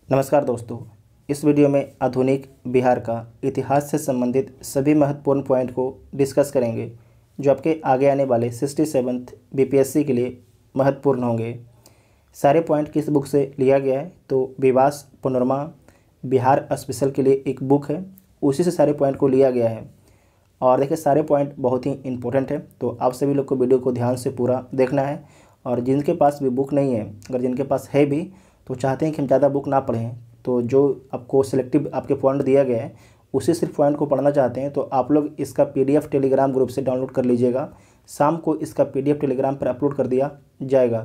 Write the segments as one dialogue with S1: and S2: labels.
S1: नमस्कार दोस्तों, इस वीडियो में आधुनिक बिहार का इतिहास से संबंधित सभी महत्वपूर्ण पॉइंट को डिस्कस करेंगे जो आपके आगे आने वाले 67th बीपीएससी के लिए महत्वपूर्ण होंगे। सारे पॉइंट किस बुक से लिया गया है तो विवास पनोरमा बिहार स्पेशल के लिए एक बुक है, उसी से सारे पॉइंट को लिया गया है। और देखिए सारे पॉइंट बहुत ही इंपॉर्टेंट है, तो आप सभी लोग को वीडियो को ध्यान से पूरा देखना है। और जिनके पास भी बुक नहीं है, अगर जिनके पास है भी तो चाहते हैं कि हम ज़्यादा बुक ना पढ़ें, तो जो आपको सिलेक्टिव आपके पॉइंट दिया गया है उसी सिर्फ पॉइंट को पढ़ना चाहते हैं तो आप लोग इसका पीडीएफ टेलीग्राम ग्रुप से डाउनलोड कर लीजिएगा। शाम को इसका पीडीएफ टेलीग्राम पर अपलोड कर दिया जाएगा,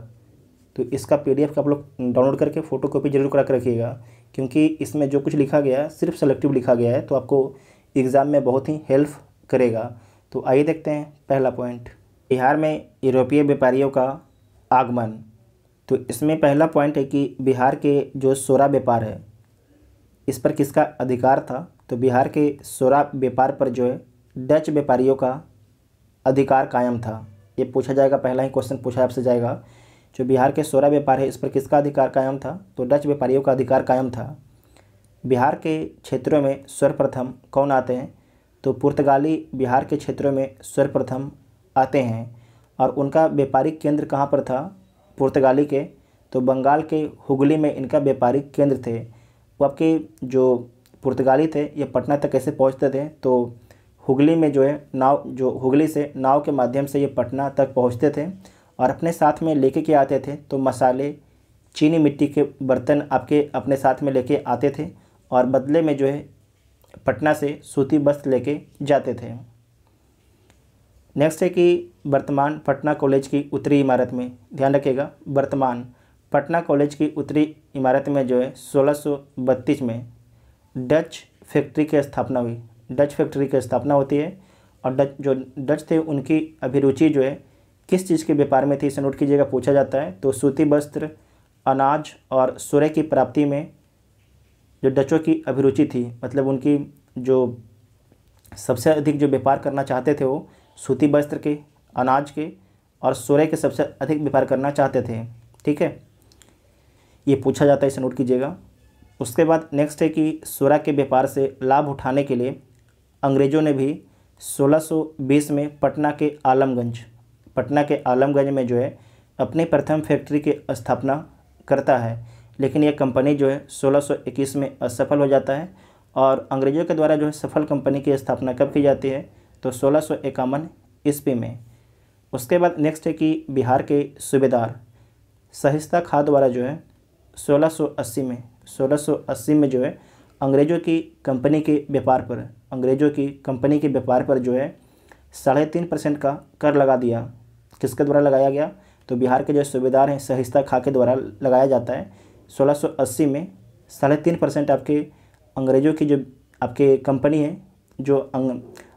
S1: तो इसका पीडीएफ का आप लोग डाउनलोड करके फ़ोटोकॉपी जरूर करा कर रखिएगा, क्योंकि इसमें जो कुछ लिखा गया है सिर्फ सेलेक्टिव लिखा गया है, तो आपको एग्ज़ाम में बहुत ही हेल्प करेगा। तो आइए देखते हैं पहला पॉइंट, बिहार में यूरोपीय व्यापारियों का आगमन। तो इसमें पहला पॉइंट है कि बिहार के जो सोरा व्यापार है इस पर किसका अधिकार था। तो बिहार के सोरा व्यापार पर जो है डच व्यापारियों का अधिकार कायम था। ये पूछा जाएगा, पहला ही क्वेश्चन पूछा आपसे जाएगा, जो बिहार के सोरा व्यापार है इस पर किसका अधिकार कायम था, तो डच व्यापारियों का अधिकार कायम था। बिहार के क्षेत्रों में सर्वप्रथम कौन आते हैं, तो पुर्तगाली बिहार के क्षेत्रों में सर्वप्रथम आते हैं। और उनका व्यापारिक केंद्र कहाँ पर था पुर्तगाली के, तो बंगाल के हुगली में इनका व्यापारिक केंद्र थे। वो आपके जो पुर्तगाली थे ये पटना तक कैसे पहुंचते थे, तो हुगली में जो है नाव, जो हुगली से नाव के माध्यम से ये पटना तक पहुंचते थे और अपने साथ में लेके के आते थे। तो मसाले, चीनी मिट्टी के बर्तन आपके अपने साथ में लेके आते थे और बदले में जो है पटना से सूती वस्त्र लेके जाते थे। नेक्स्ट है कि वर्तमान पटना कॉलेज की उत्तरी इमारत में, ध्यान रखिएगा, वर्तमान पटना कॉलेज की उत्तरी इमारत में जो है 1632 में डच फैक्ट्री की स्थापना हुई। डच फैक्ट्री की स्थापना होती है और डच थे उनकी अभिरुचि जो है किस चीज़ के व्यापार में थी, इसे नोट कीजिएगा, पूछा जाता है। तो सूती वस्त्र, अनाज और सूर्य की प्राप्ति में जो डचों की अभिरुचि थी, मतलब उनकी जो सबसे अधिक जो व्यापार करना चाहते थे वो सूती वस्त्र के, अनाज के और सूर्य के सबसे अधिक व्यापार करना चाहते थे। ठीक है, ये पूछा जाता है, इसे नोट कीजिएगा। उसके बाद नेक्स्ट है कि सूर्य के व्यापार से लाभ उठाने के लिए अंग्रेज़ों ने भी 1620 में पटना के आलमगंज में जो है अपनी प्रथम फैक्ट्री की स्थापना करता है। लेकिन यह कंपनी जो है 1621 में असफल हो जाता है और अंग्रेज़ों के द्वारा जो है सफल कंपनी की स्थापना कब की जाती है, तो 1651 ईस्वी में। उसके बाद नेक्स्ट है कि बिहार के सूबेदार सहिस्ता खां द्वारा जो है 1680 में जो है अंग्रेज़ों की कंपनी के व्यापार पर जो है 3.5% का कर लगा दिया। किसके द्वारा लगाया गया, तो बिहार के जो सूबेदार हैं सहिस्ता खां के द्वारा लगाया जाता है। 1680 में 3.5% आपके अंग्रेज़ों की जो आपके कंपनी है, जो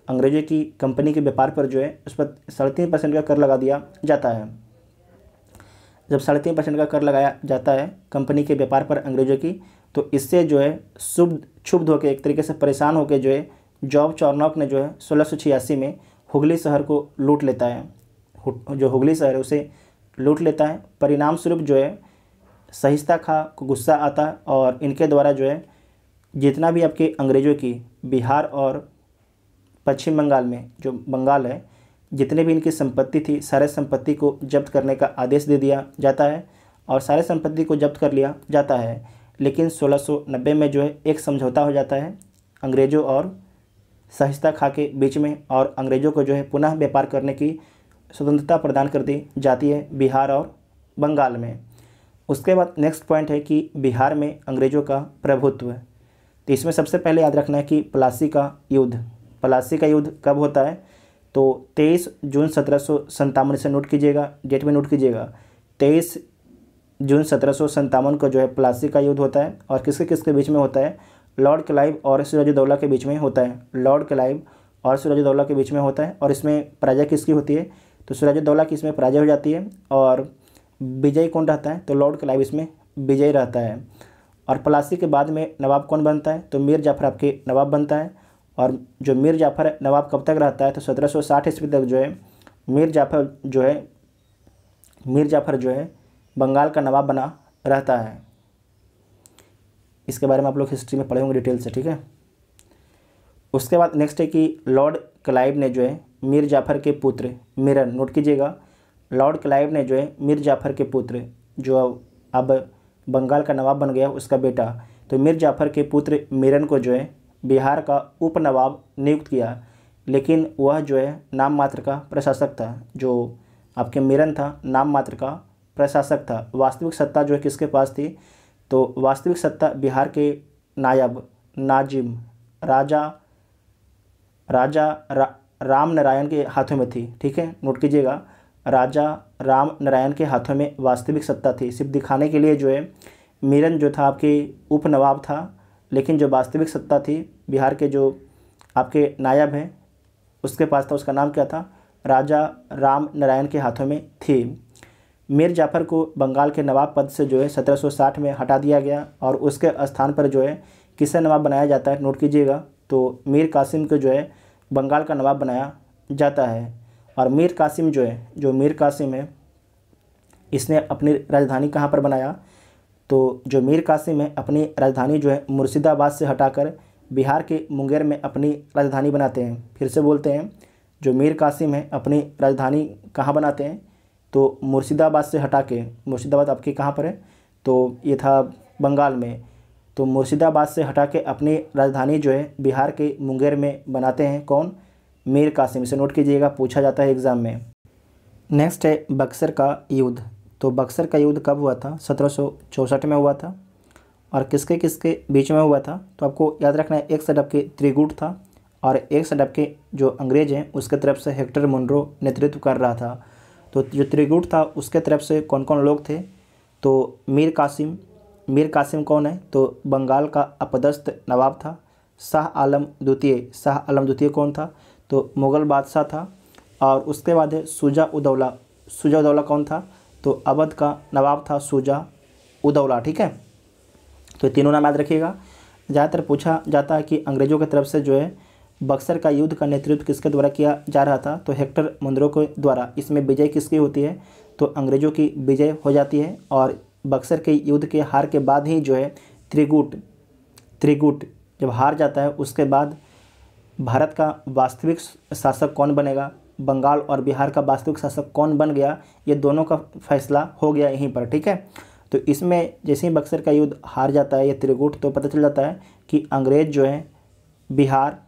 S1: अंग्रेज़ों की कंपनी के व्यापार पर जो है उस पर 3.5% का कर लगा दिया जाता है। जब 3.5% का कर लगाया जाता है कंपनी के व्यापार पर अंग्रेज़ों की, तो इससे जो है क्षुब्ध होकर, एक तरीके से परेशान होकर जो है जॉब चार्नॉक ने जो है 1686 में हुगली शहर को लूट लेता है। जो हुगली शहर है उसे लूट लेता है। परिणाम स्वरूप जो है सहिस्ता खां को गुस्सा आता है और इनके द्वारा जो है जितना भी आपके अंग्रेज़ों की बिहार और पश्चिम बंगाल में, जो बंगाल है, जितने भी इनकी संपत्ति थी सारे संपत्ति को जब्त करने का आदेश दे दिया जाता है और सारे संपत्ति को जब्त कर लिया जाता है। लेकिन 1690 में जो है एक समझौता हो जाता है अंग्रेज़ों और सहिस्ता खां के बीच में और अंग्रेज़ों को जो है पुनः व्यापार करने की स्वतंत्रता प्रदान कर दी जाती है बिहार और बंगाल में। उसके बाद नेक्स्ट पॉइंट है कि बिहार में अंग्रेज़ों का प्रभुत्व। तो इसमें सबसे पहले याद रखना है कि प्लासी का युद्ध कब होता है, तो 23 जून 1757 से नोट कीजिएगा, डेट में नोट कीजिएगा। 23 जून 1757 को जो है प्लासी का युद्ध होता है और किसके किसके बीच में होता है, लॉर्ड क्लाइव और सिराजुद्दौला के बीच में होता है। लॉर्ड क्लाइव और सिराजुद्दौला के बीच में होता है और इसमें पराजय किसकी होती है, तो सिराजुद्दौला की इसमें पराजय हो जाती है और विजयी कौन रहता है, तो लॉर्ड क्लाइव इसमें विजयी रहता है। और प्लासी के बाद में नवाब कौन बनता है, तो मीर जाफ़र आपके नवाब बनता है। और जो मीर जाफ़र नवाब कब तक रहता है, तो 1760 ईस्वी तक जो है मीर जाफ़र जो है बंगाल का नवाब बना रहता है। इसके बारे में आप लोग हिस्ट्री में पढ़े होंगे डिटेल से, ठीक है। उसके बाद नेक्स्ट है कि लॉर्ड क्लाइव ने जो है मीर जाफ़र के पुत्र मिरन, नोट कीजिएगा, लॉर्ड क्लाइव ने जो है मीर जाफ़र के पुत्र, जो अब बंगाल का नवाब बन गया, उसका बेटा, तो मीर जाफ़र के पुत्र मिरन को जो है बिहार का उप नवाब नियुक्त किया, लेकिन वह जो है नाम मात्र का प्रशासक था। जो आपके मिरन था नाम मात्र का प्रशासक था, वास्तविक सत्ता जो है किसके पास थी, तो वास्तविक सत्ता बिहार के नायब नाजिम राजा राम नारायण के हाथों में थी, ठीक है, नोट कीजिएगा, राजा राम नारायण के हाथों में वास्तविक सत्ता थी। सिर्फ दिखाने के लिए जो है मिरन जो था आपके उप नवाब था, लेकिन जो वास्तविक सत्ता थी बिहार के जो आपके नायब हैं उसके पास था, उसका नाम क्या था, राजा राम नारायण के हाथों में थी। मीर जाफ़र को बंगाल के नवाब पद से जो है 1760 में हटा दिया गया और उसके स्थान पर जो है किसे नवाब बनाया जाता है, नोट कीजिएगा, तो मीर कासिम को जो है बंगाल का नवाब बनाया जाता है। और मीर कासिम जो है, जो मीर कासिम है, इसने अपनी राजधानी कहाँ पर बनाया, तो जो मीर कासिम है अपनी राजधानी जो है मुर्शिदाबाद से हटाकर बिहार के मुंगेर में अपनी राजधानी बनाते हैं। फिर से बोलते हैं, जो मीर कासिम है अपनी राजधानी कहाँ बनाते हैं, तो मुर्शिदाबाद से हटा के, मुर्शिदाबाद आपकी कहाँ पर है, तो ये था बंगाल में, तो मुर्शिदाबाद से हटा के अपनी राजधानी जो है बिहार के मुंगेर में बनाते हैं। कौन, मीर कासिम। इसे नोट कीजिएगा, पूछा जाता है एग्ज़ाम में। नेक्स्ट है बक्सर का युद्ध। तो बक्सर का युद्ध कब हुआ था, 1764 में हुआ था, और किसके किसके बीच में हुआ था, तो आपको याद रखना है, एक साइड आपके त्रिगुट था और एक साइड आपके जो अंग्रेज हैं उसके तरफ से हेक्टर मुनरो नेतृत्व कर रहा था। तो जो त्रिगुट था उसके तरफ से कौन कौन लोग थे, तो मीर कासिम कौन है, तो बंगाल का अपदस्थ नवाब था। शाह आलम द्वितीय कौन था, तो मुग़ल बादशाह था। और उसके बाद है शुजा उदौला कौन था, तो अवध का नवाब था शुजा उदौला, ठीक है। तो तीनों नाम याद रखिएगा। ज़्यादातर पूछा जाता है कि अंग्रेज़ों की तरफ से जो है बक्सर का युद्ध का नेतृत्व किसके द्वारा किया जा रहा था, तो हेक्टर मुनरो के द्वारा। इसमें विजय किसकी होती है, तो अंग्रेज़ों की विजय हो जाती है। और बक्सर के युद्ध के हार के बाद ही जो है त्रिगुट जब हार जाता है उसके बाद भारत का वास्तविक शासक कौन बनेगा, बंगाल और बिहार का वास्तविक शासक कौन बन गया, ये दोनों का फैसला हो गया यहीं पर, ठीक है। तो इसमें जैसे ही बक्सर का युद्ध हार जाता है ये त्रिगुट, तो पता चल जाता है कि अंग्रेज़ जो है बिहार,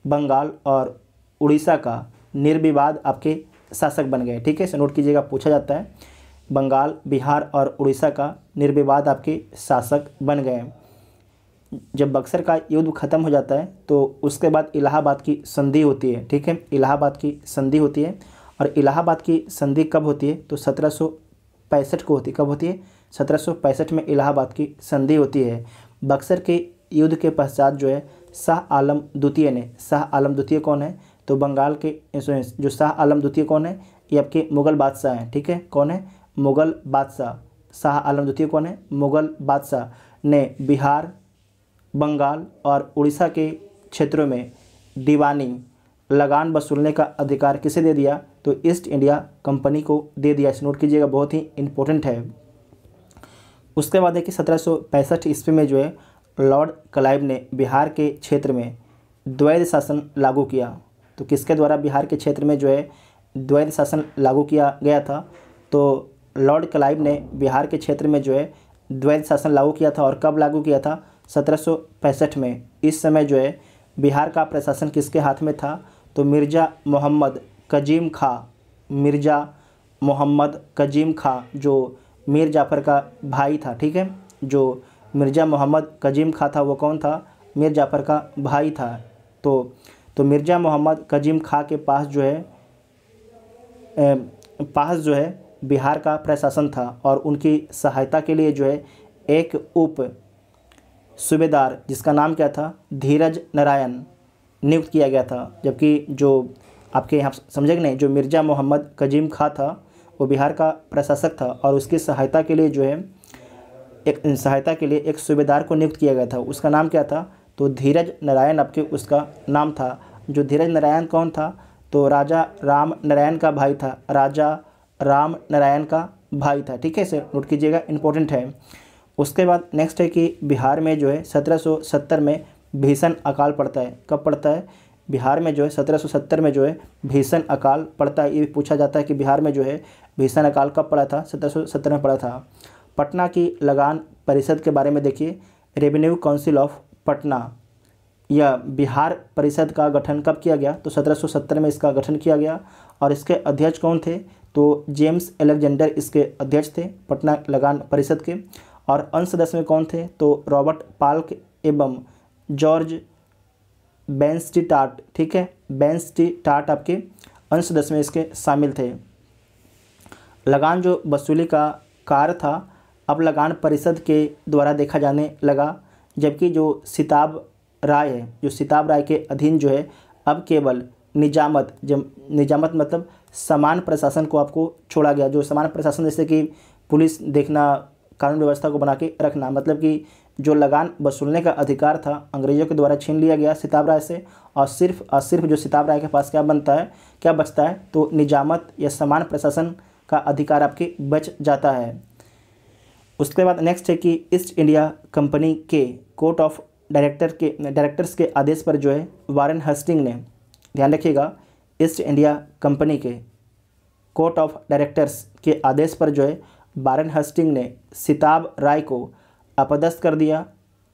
S1: बंगाल और उड़ीसा का निर्विवाद आपके शासक बन गए, ठीक है। इसे नोट कीजिएगा, पूछा जाता है, बंगाल, बिहार और उड़ीसा का निर्विवाद आपके शासक बन गए। जब बक्सर का युद्ध खत्म हो जाता है तो उसके बाद इलाहाबाद की संधि होती है, ठीक है, इलाहाबाद की संधि होती है। और इलाहाबाद की संधि कब होती है, तो 1765 को होती है। कब होती है, 1765 में इलाहाबाद की संधि होती है। बक्सर के युद्ध के पश्चात जो है शाह आलम द्वितीय कौन है, तो बंगाल के जो शाह आलम द्वितीय कौन है, ये आपके मुग़ल बादशाह हैं, ठीक है। कौन है, मुग़ल बादशाह। शाह आलम द्वितीय कौन है, मुग़ल बादशाह ने बिहार, बंगाल और उड़ीसा के क्षेत्रों में दीवानी लगान वसूलने का अधिकार किसे दे दिया, तो ईस्ट इंडिया कंपनी को दे दिया। इसे नोट कीजिएगा, बहुत ही इम्पोर्टेंट है। उसके बाद है कि 1765 ईस्वी में जो है लॉर्ड क्लाइव ने बिहार के क्षेत्र में द्वैध शासन लागू किया। तो किसके द्वारा बिहार के क्षेत्र में जो है द्वैध शासन लागू किया गया था, तो लॉर्ड क्लाइव ने बिहार के क्षेत्र में जो है द्वैध शासन लागू किया था। और कब लागू किया था, 1765 में। इस समय जो है बिहार का प्रशासन किसके हाथ में था, तो मिर्ज़ा मोहम्मद कजीम खां जो मीर जाफ़र का भाई था, ठीक है। जो मिर्ज़ा मोहम्मद कजीम खां था वो कौन था, मीर जाफ़र का भाई था। तो मिर्ज़ा मोहम्मद कजीम खां के पास जो है बिहार का प्रशासन था और उनकी सहायता के लिए जो है एक उप सूबेदार जिसका नाम क्या था, धीरज नारायण नियुक्त किया गया था। जबकि जो आपके यहाँ समझेंगे नहीं, जो मिर्ज़ा मोहम्मद कजीम खां था वो बिहार का प्रशासक था और उसकी सहायता के लिए जो है एक सूबेदार को नियुक्त किया गया था। उसका नाम क्या था, तो धीरज नारायण आपके उसका नाम था। जो धीरज नारायण कौन था, तो राजा राम नारायण का भाई था, राजा राम नारायण का भाई था, ठीक है। इसे नोट कीजिएगा, इंपॉर्टेंट है। उसके बाद नेक्स्ट है कि बिहार में जो है 1770 में भीषण अकाल पड़ता है। कब पड़ता है? बिहार में जो है 1770 में जो है भीषण अकाल पड़ता है। ये पूछा जाता है कि बिहार में जो है भीषण अकाल कब पड़ा था? 1770 में पड़ा था। पटना की लगान परिषद के बारे में देखिए, रेवेन्यू काउंसिल ऑफ पटना, यह बिहार परिषद का गठन कब किया गया? तो 1770 में इसका गठन किया गया। और इसके अध्यक्ष कौन थे? तो जेम्स अलेक्जेंडर इसके अध्यक्ष थे पटना लगान परिषद के। और अंश सदस्य में कौन थे? तो रॉबर्ट पाल्क एवं जॉर्ज बेंस्टीटाट, ठीक है, बेंस्टीटाट आपके अंश सदस्य में इसके शामिल थे। लगान जो वसूली का कार्य था अब लगान परिषद के द्वारा देखा जाने लगा, जबकि जो सिताब राय है, जो सिताब राय के अधीन जो है अब केवल निजामत, जब निजामत मतलब समान प्रशासन को आपको छोड़ा गया। जो समान प्रशासन जैसे कि पुलिस देखना, कानून व्यवस्था को बना के रखना, मतलब कि जो लगान वसूलने का अधिकार था अंग्रेजों के द्वारा छीन लिया गया सिताब राय से। और सिर्फ जो सिताब राय के पास क्या बचता है? तो निजामत या समान प्रशासन का अधिकार आपके बच जाता है। उसके बाद नेक्स्ट है कि ईस्ट इंडिया कंपनी के कोर्ट ऑफ डायरेक्टर्स के आदेश पर जो है वारेन हस्टिंग ने, ध्यान रखिएगा, ईस्ट इंडिया कंपनी के कोर्ट ऑफ डायरेक्टर्स के आदेश पर जो है वारेन हस्टिंग ने सिताब राय को अपदस्थ कर दिया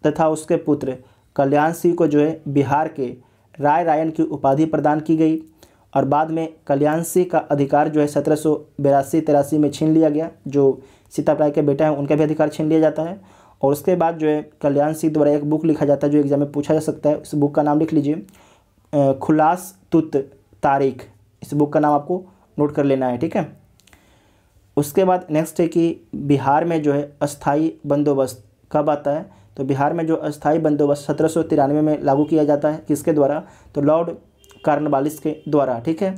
S1: तथा उसके पुत्र कल्याण सिंह को जो है बिहार के राय रायन की उपाधि प्रदान की गई। और बाद में कल्याण सिंह का अधिकार जो है 1782-83 में छीन लिया गया। जो सिताब राय के बेटा हैं उनका भी अधिकार छीन लिया जाता है। और उसके बाद जो है कल्याण सिंह द्वारा एक बुक लिखा जाता है जो एग्जाम में पूछा जा सकता है। इस बुक का नाम लिख लीजिए, खुलास तुत तारीख। इस बुक का नाम आपको नोट कर लेना है, ठीक है। उसके बाद नेक्स्ट है कि बिहार में जो है अस्थाई बंदोबस्त कब आता है? तो बिहार में जो अस्थाई बंदोबस्त 1793 में लागू किया जाता है। किसके द्वारा? तो लॉर्ड कॉर्नवालिस के द्वारा, ठीक है।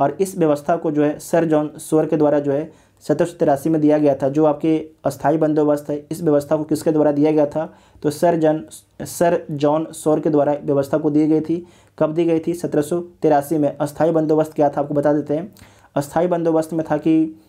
S1: और इस व्यवस्था को जो है सर जॉन सोर के द्वारा जो है 1783 में दिया गया था। जो आपके अस्थाई बंदोबस्त है इस व्यवस्था को किसके द्वारा दिया गया था? तो सर जॉन सोर के द्वारा व्यवस्था को दी गई थी। कब दी गई थी? 1783 में। अस्थाई बंदोबस्त क्या था आपको बता देते हैं। अस्थाई बंदोबस्त में था कि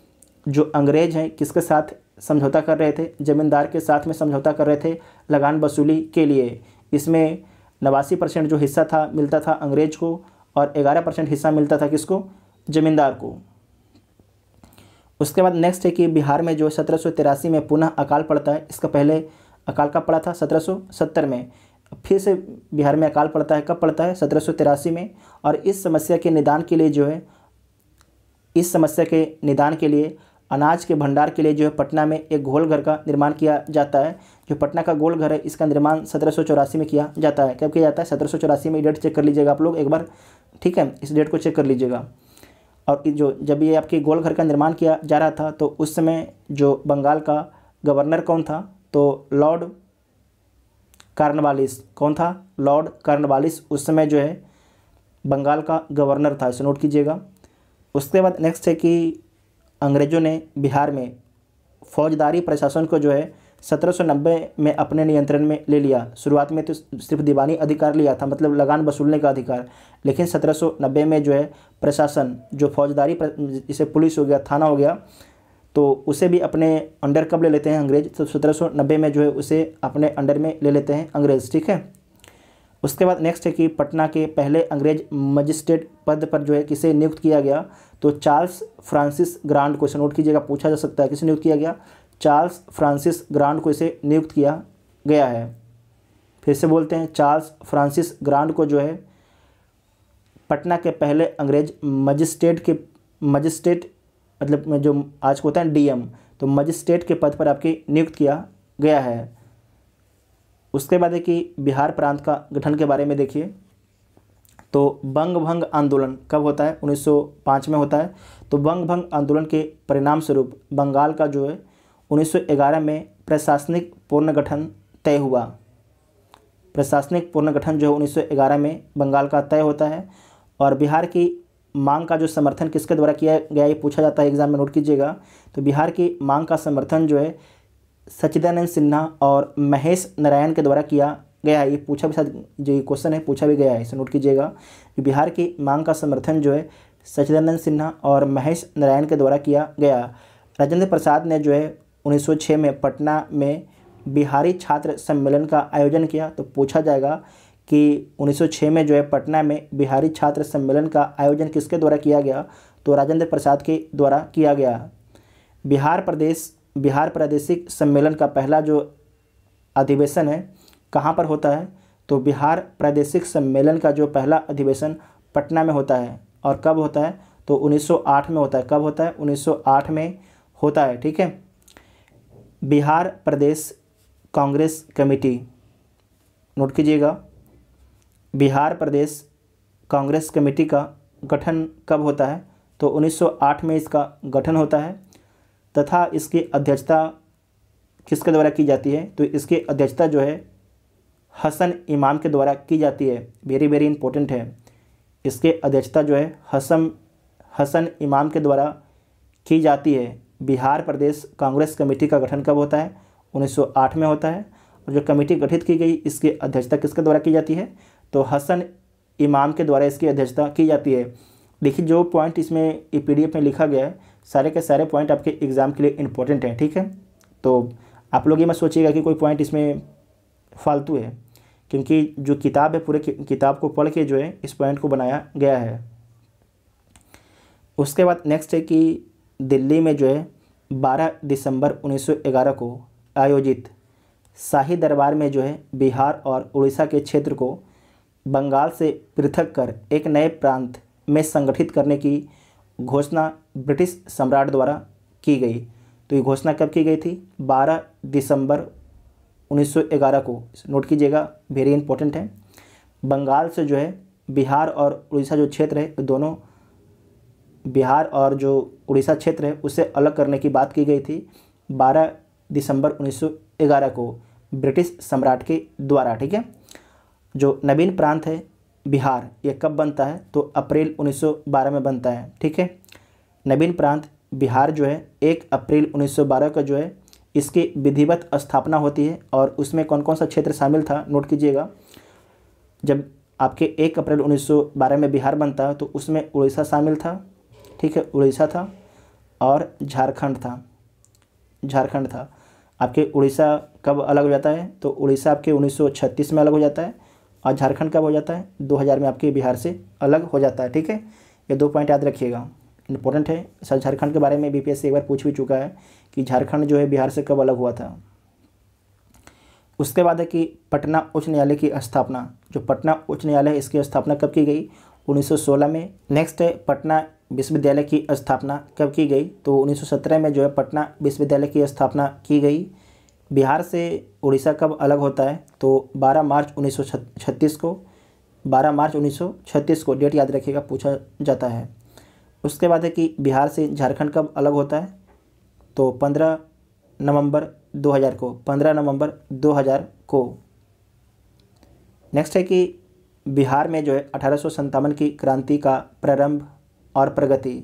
S1: जो अंग्रेज हैं किसके साथ समझौता कर रहे थे? जमींदार के साथ में समझौता कर रहे थे लगान वसूली के लिए। इसमें 89% जो हिस्सा था मिलता था अंग्रेज को और 11% हिस्सा मिलता था किसको? जमींदार को। उसके बाद नेक्स्ट है कि बिहार में जो 1783 में पुनः अकाल पड़ता है। इसका पहले अकाल कब पड़ा था? 1770 में। फिर से बिहार में अकाल पड़ता है। कब पड़ता है? 1783 में। और इस समस्या के निदान के लिए अनाज के भंडार के लिए जो है पटना में एक गोल घर का निर्माण किया जाता है। जो पटना का गोल घर है इसका निर्माण 1784 में किया जाता है। कब किया जाता है? 1784 में। डेट चेक कर लीजिएगा आप लोग एक बार, ठीक है, इस डेट को चेक कर लीजिएगा। और जब ये आपके गोल घर का निर्माण किया जा रहा था तो उस समय जो बंगाल का गवर्नर कौन था? तो लॉर्ड कॉर्नवालिस। कौन था? लॉर्ड कॉर्नवालिस उस समय जो है बंगाल का गवर्नर था। इसे नोट कीजिएगा। उसके बाद नेक्स्ट है कि अंग्रेज़ों ने बिहार में फौजदारी प्रशासन को जो है 1790 में अपने नियंत्रण में ले लिया। शुरुआत में तो सिर्फ दीवानी अधिकार लिया था, मतलब लगान वसूलने का अधिकार, लेकिन 1790 में जो है प्रशासन, जो फौजदारी जैसे पुलिस हो गया, थाना हो गया, तो उसे भी अपने अंडर कब ले लेते हैं अंग्रेज? तो 1790 में जो है उसे अपने अंडर में ले लेते हैं अंग्रेज़, ठीक है। उसके बाद नेक्स्ट है कि पटना के पहले अंग्रेज मजिस्ट्रेट पद पर जो है किसे नियुक्त किया गया? तो चार्ल्स फ्रांसिस ग्रांड को। इसे नोट कीजिएगा, पूछा जा सकता है किसे नियुक्त किया गया? चार्ल्स फ्रांसिस ग्रांड को इसे नियुक्त किया गया है। फिर से बोलते हैं, चार्ल्स फ्रांसिस ग्रांड को जो है पटना के पहले अंग्रेज मजिस्ट्रेट मतलब जो आज को होता है डीएम, तो मजिस्ट्रेट के पद पर आपके नियुक्त किया गया है। उसके बाद है कि बिहार प्रांत का गठन के बारे में देखिए। तो बंग भंग आंदोलन कब होता है? 1905 में होता है। तो बंग भंग आंदोलन के परिणाम स्वरूप बंगाल का जो है 1911 में प्रशासनिक पुनर्गठन तय हुआ। प्रशासनिक पुनर्गठन जो है 1911 में बंगाल का तय होता है। और बिहार की मांग का जो समर्थन किसके द्वारा किया गया ये पूछा जाता है एग्जाम में, नोट कीजिएगा। तो बिहार की मांग का समर्थन जो है सच्चिदानंद सिन्हा और महेश नारायण के द्वारा किया गया है। ये पूछा भी, जो ये क्वेश्चन है पूछा भी गया है, इसे नोट कीजिएगा। बिहार की मांग का समर्थन जो है सच्चिदानंद सिन्हा और महेश नारायण के द्वारा किया गया। राजेंद्र प्रसाद ने जो है 1906 में पटना में बिहारी छात्र सम्मेलन का आयोजन किया? तो पूछा जाएगा कि 1906 में जो है पटना में बिहारी छात्र सम्मेलन का आयोजन किसके द्वारा किया गया? तो राजेंद्र प्रसाद के द्वारा किया गया। बिहार प्रादेशिक सम्मेलन का पहला जो अधिवेशन है कहाँ पर होता है? तो बिहार प्रादेशिक सम्मेलन का जो पहला अधिवेशन पटना में होता है। और कब होता है? तो 1908 में होता है। कब होता है? 1908 में होता है। ठीक है। बिहार प्रदेश कांग्रेस कमेटी, नोट कीजिएगा, बिहार प्रदेश कांग्रेस कमेटी का गठन कब होता है? तो 1908 में इसका गठन होता है तथा इसकी अध्यक्षता किसके द्वारा की जाती है? तो इसकी अध्यक्षता जो है हसन इमाम के द्वारा की जाती है। वेरी वेरी इंपॉर्टेंट है। इसके अध्यक्षता जो है हसन इमाम के द्वारा की जाती है। बिहार प्रदेश कांग्रेस कमेटी का गठन कब होता है? 1908 में होता है। और जो कमेटी गठित की गई इसकी अध्यक्षता किसके द्वारा की जाती है? तो हसन इमाम के द्वारा इसकी अध्यक्षता की जाती है। देखिए जो पॉइंट इसमें PDF में लिखा गया है सारे के सारे पॉइंट आपके एग्ज़ाम के लिए इम्पोर्टेंट हैं। ठीक है। तो आप लोग ये मत सोचिएगा कि कोई पॉइंट इसमें फालतू है, क्योंकि जो किताब है पूरे किताब को पढ़ के जो है इस पॉइंट को बनाया गया है। उसके बाद नेक्स्ट है कि दिल्ली में जो है 12 दिसंबर 1911 को आयोजित शाही दरबार में जो है बिहार और उड़ीसा के क्षेत्र को बंगाल से पृथक कर एक नए प्रांत में संगठित करने की घोषणा ब्रिटिश सम्राट द्वारा की गई। तो ये घोषणा कब की गई थी? 12 दिसंबर 1911 को। नोट कीजिएगा, वेरी इंपॉर्टेंट है। बंगाल से जो है बिहार और उड़ीसा जो क्षेत्र है, दोनों बिहार और जो उड़ीसा क्षेत्र है उसे अलग करने की बात की गई थी 12 दिसंबर 1911 को ब्रिटिश सम्राट के द्वारा। ठीक है। जो नवीन प्रांत है बिहार, ये कब बनता है? तो अप्रैल 1912 में बनता है। ठीक है। नवीन प्रांत बिहार जो है 1 अप्रैल 1912 का जो है इसकी विधिवत स्थापना होती है। और उसमें कौन कौन सा क्षेत्र शामिल था? नोट कीजिएगा, जब आपके 1 अप्रैल 1912 में बिहार बनता है तो उसमें उड़ीसा शामिल था। ठीक है, उड़ीसा था और झारखंड था। आपके उड़ीसा कब अलग हो जाता है? तो उड़ीसा आपके 1936 में अलग हो जाता है और झारखंड कब हो जाता है? 2000 में आपके बिहार से अलग हो जाता है। ठीक है। ये 2 पॉइंट याद रखिएगा, इंपॉर्टेंट है। सर झारखंड के बारे में BPSC एक बार पूछ भी चुका है कि झारखंड जो है बिहार से कब अलग हुआ था। उसके बाद है कि पटना उच्च न्यायालय की स्थापना। जो पटना उच्च न्यायालय इसकी स्थापना कब की गई? 1916 में। नेक्स्ट है पटना विश्वविद्यालय की स्थापना कब की गई? तो 1917 में जो है पटना विश्वविद्यालय की स्थापना की गई। बिहार से उड़ीसा कब अलग होता है? तो 12 मार्च 1936 को। 12 मार्च 1936 को डेट याद रखिएगा, पूछा जाता है। उसके बाद है कि बिहार से झारखंड कब अलग होता है? तो 15 नवंबर 2000 को। 15 नवंबर 2000 को। नेक्स्ट है कि बिहार में जो है 1857 की क्रांति का प्रारंभ और प्रगति।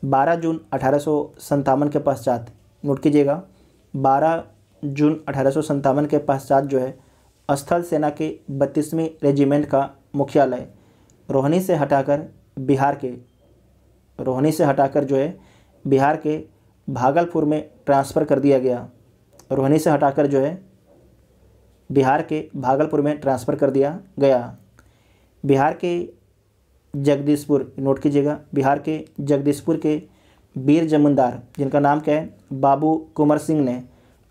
S1: 12 जून 1857 के पश्चात, नोट कीजिएगा, 12 जून 1857 के पश्चात जो है स्थल सेना के 32वीं रेजिमेंट का मुख्यालय रोहनी से हटाकर जो है बिहार के भागलपुर में ट्रांसफ़र कर दिया गया। रोहनी से हटाकर जो है बिहार के भागलपुर में ट्रांसफ़र कर दिया गया। बिहार के जगदीशपुर, नोट कीजिएगा, बिहार के जगदीशपुर के वीर जमींदार जिनका नाम क्या है? बाबू कुंवर सिंह ने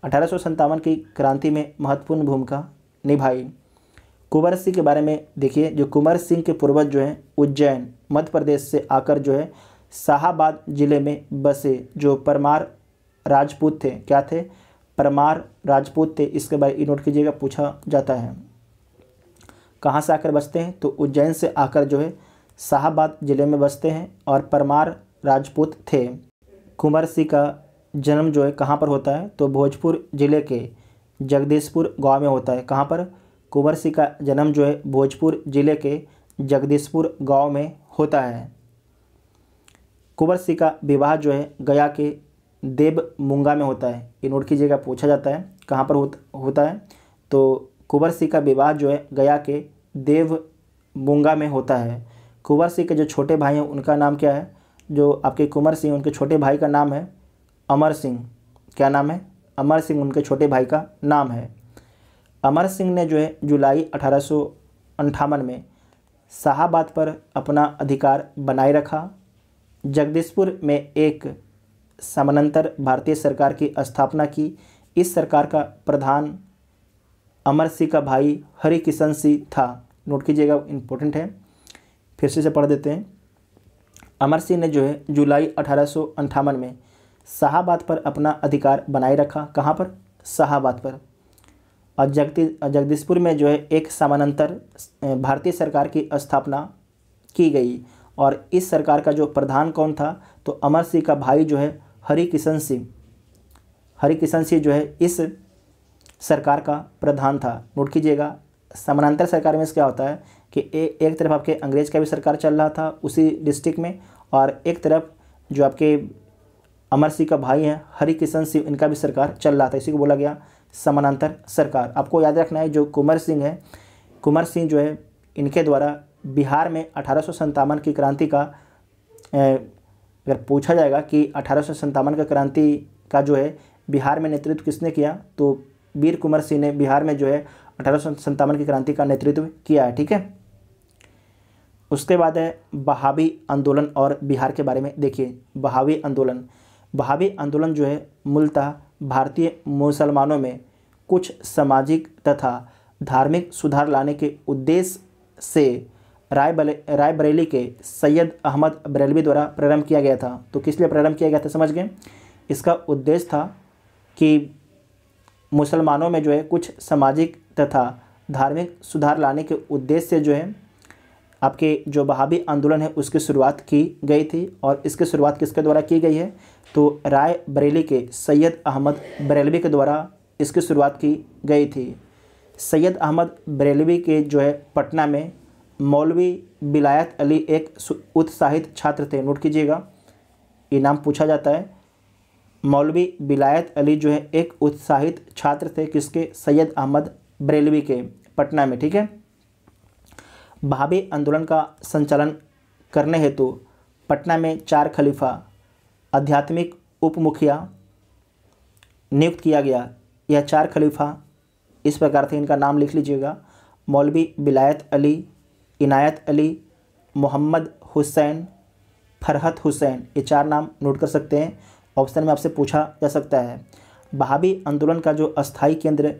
S1: 1857 की क्रांति में महत्वपूर्ण भूमिका निभाई। कुंवर सिंह के बारे में देखिए, जो कुंवर सिंह के पूर्वज जो हैं उज्जैन मध्य प्रदेश से आकर जो है शाहाबाद जिले में बसे, जो परमार राजपूत थे। क्या थे? परमार राजपूत थे। इसके बारे में नोट कीजिएगा, पूछा जाता है। कहाँ से आकर बसते हैं? तो उज्जैन से आकर जो है शाहाबाद जिले में बसते हैं और परमार राजपूत थे। कुंवर सिंह का जन्म जो है कहाँ पर होता है? तो भोजपुर जिले के जगदीशपुर गांव में होता है। कहाँ पर? कुंवर सिंह का जन्म जो है भोजपुर जिले के जगदीशपुर गांव में होता है। कुंवर सिंह का विवाह जो है गया के देवमुंगा में होता है। ये नोट कीजिएगा, पूछा जाता है कहाँ पर होता है? तो कुंवर सिंह का विवाह जो है गया के देवमुंगा में होता है। कुंवर सिंह के जो छोटे भाई हैं उनका नाम क्या है? जो आपके कुंवर सिंह, उनके छोटे भाई का नाम है अमर सिंह। क्या नाम है? अमर सिंह उनके छोटे भाई का नाम है। अमर सिंह ने जो है जुलाई 1858 में शाहाबाद पर अपना अधिकार बनाए रखा। जगदीशपुर में एक समानांतर भारतीय सरकार की स्थापना की। इस सरकार का प्रधान अमर सिंह का भाई हरि किशन सिंह था। नोट कीजिएगा, इम्पोर्टेंट है, फिर से पढ़ देते हैं। अमर सिंह ने जो है जुलाई 1858 में शाहाबाद पर अपना अधिकार बनाए रखा। कहाँ पर? शाहाबाद पर। और जगदीशपुर में जो है एक समानांतर भारतीय सरकार की स्थापना की गई। और इस सरकार का जो प्रधान कौन था? तो अमर सिंह का भाई जो है हरि किशन सिंह। हरि किशन सिंह जो है इस सरकार का प्रधान था। नोट कीजिएगा, समानांतर सरकार में क्या होता है कि एक तरफ आपके अंग्रेज का भी सरकार चल रहा था उसी डिस्ट्रिक्ट में, और एक तरफ जो आपके अमर सिंह का भाई हैं हरि किशन सिंह, इनका भी सरकार चल रहा था। इसी को बोला गया समानांतर सरकार। आपको याद रखना है, जो कुंवर सिंह है, कुंवर सिंह जो है इनके द्वारा बिहार में 1857 की क्रांति का अगर पूछा जाएगा कि 1857 का क्रांति का जो है बिहार में नेतृत्व किसने किया, तो वीर कुंवर सिंह ने बिहार में जो है 1857 की क्रांति का नेतृत्व किया है। ठीक है। उसके बाद है बहावी आंदोलन और बिहार के बारे में देखिए। बहावी आंदोलन जो है मूलतः भारतीय मुसलमानों में कुछ सामाजिक तथा धार्मिक सुधार लाने के उद्देश्य से रायबरेली के सैयद अहमद बरेलवी द्वारा प्रारंभ किया गया था। तो किस लिए प्रारंभ किया गया था समझ गए? इसका उद्देश्य था कि मुसलमानों में जो है कुछ सामाजिक तथा धार्मिक सुधार लाने के उद्देश्य से जो है आपके जो बहावी आंदोलन है उसकी शुरुआत की गई थी। और इसकी शुरुआत किसके द्वारा की गई है? तो रायबरेली के सैयद अहमद बरेलवी के द्वारा इसकी शुरुआत की गई थी। सैयद अहमद बरेलवी के जो है पटना में मौलवी विलायत अली एक उत्साहित छात्र थे। नोट कीजिएगा, ये नाम पूछा जाता है। मौलवी विलायत अली जो है एक उत्साहित छात्र थे किसके? सैयद अहमद बरेलवी के, पटना में। ठीक है। बहावी आंदोलन का संचालन करने हेतु पटना में 4 खलीफा आध्यात्मिक उप मुखिया नियुक्त किया गया। यह 4 खलीफा इस प्रकार थे, इनका नाम लिख लीजिएगा। मौलवी विलायत अली, इनायत अली, मोहम्मद हुसैन, फरहत हुसैन। ये 4 नाम नोट कर सकते हैं, ऑप्शन में आपसे पूछा जा सकता है। बहावी आंदोलन का जो अस्थायी केंद्र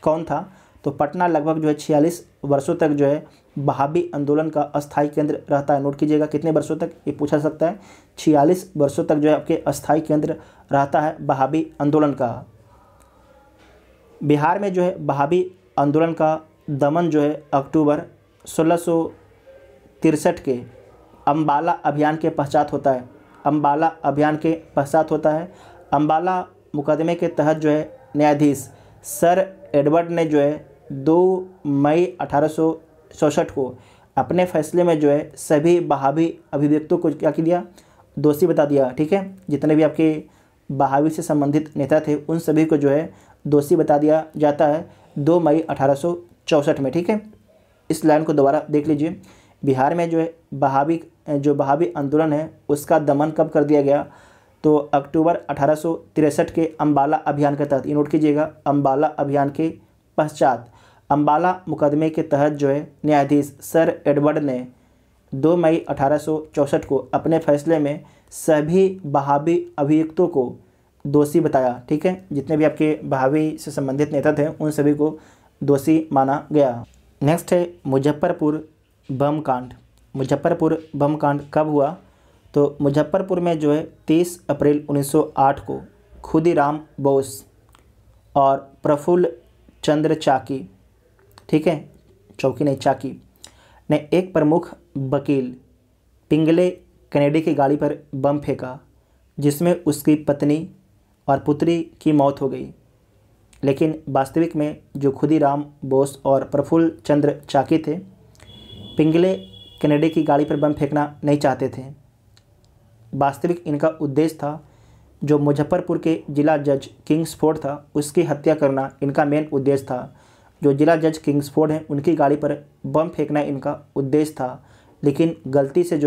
S1: कौन था? तो पटना लगभग जो है 46 वर्षों तक जो है बहावी आंदोलन का अस्थायी केंद्र रहता है। नोट कीजिएगा, कितने वर्षों तक ये पूछा जा सकता है? 46 वर्षों तक जो है आपके अस्थायी केंद्र रहता है बहावी आंदोलन का। बिहार में जो है बहावी आंदोलन का दमन जो है अक्टूबर 1663 के अम्बाला अभियान के पश्चात होता है। अम्बाला अभियान के पश्चात होता है। अम्बाला मुकदमे के तहत जो है न्यायाधीश सर एडवर्ड ने जो है 2 मई 1864 को अपने फैसले में जो है सभी बहावी अभिव्यक्तों को क्या किया? दोषी बता दिया। ठीक है। जितने भी आपके बहावी से संबंधित नेता थे उन सभी को जो है दोषी बता दिया जाता है 2 मई 1864 में। ठीक है। इस लाइन को दोबारा देख लीजिए। बिहार में जो है बहावी आंदोलन है उसका दमन कब कर दिया गया? तो अक्टूबर 1863 के अम्बाला अभियान के तहत। नोट कीजिएगा, अम्बाला अभियान के पश्चात। अम्बाला मुकदमे के तहत जो है न्यायाधीश सर एडवर्ड ने 2 मई 1864 को अपने फैसले में सभी बहावी अभियुक्तों को दोषी बताया। ठीक है। जितने भी आपके बहावी से संबंधित नेता थे उन सभी को दोषी माना गया। नेक्स्ट है मुजफ्फरपुर बम कांड। मुजफ्फरपुर बम कांड कब हुआ? तो मुजफ्फरपुर में जो है 30 अप्रैल 1908 को खुदीराम बोस और प्रफुल्ल चंद्र चाकी, ठीक है, चौकी नहीं चाकी, ने एक प्रमुख वकील पिंगले कैनेडी की गाड़ी पर बम फेंका जिसमें उसकी पत्नी और पुत्री की मौत हो गई। लेकिन वास्तविक में जो खुदीराम बोस और प्रफुल्ल चंद्र चाकी थे पिंगले कैनेडी की गाड़ी पर बम फेंकना नहीं चाहते थे। वास्तविक इनका उद्देश्य था जो मुजफ्फरपुर के जिला जज किंग्सफोर्ड था उसकी हत्या करना इनका मेन उद्देश्य था। जो जिला जज किंग्सफोर्ड हैं उनकी गाड़ी पर बम फेंकना इनका उद्देश्य था। लेकिन गलती से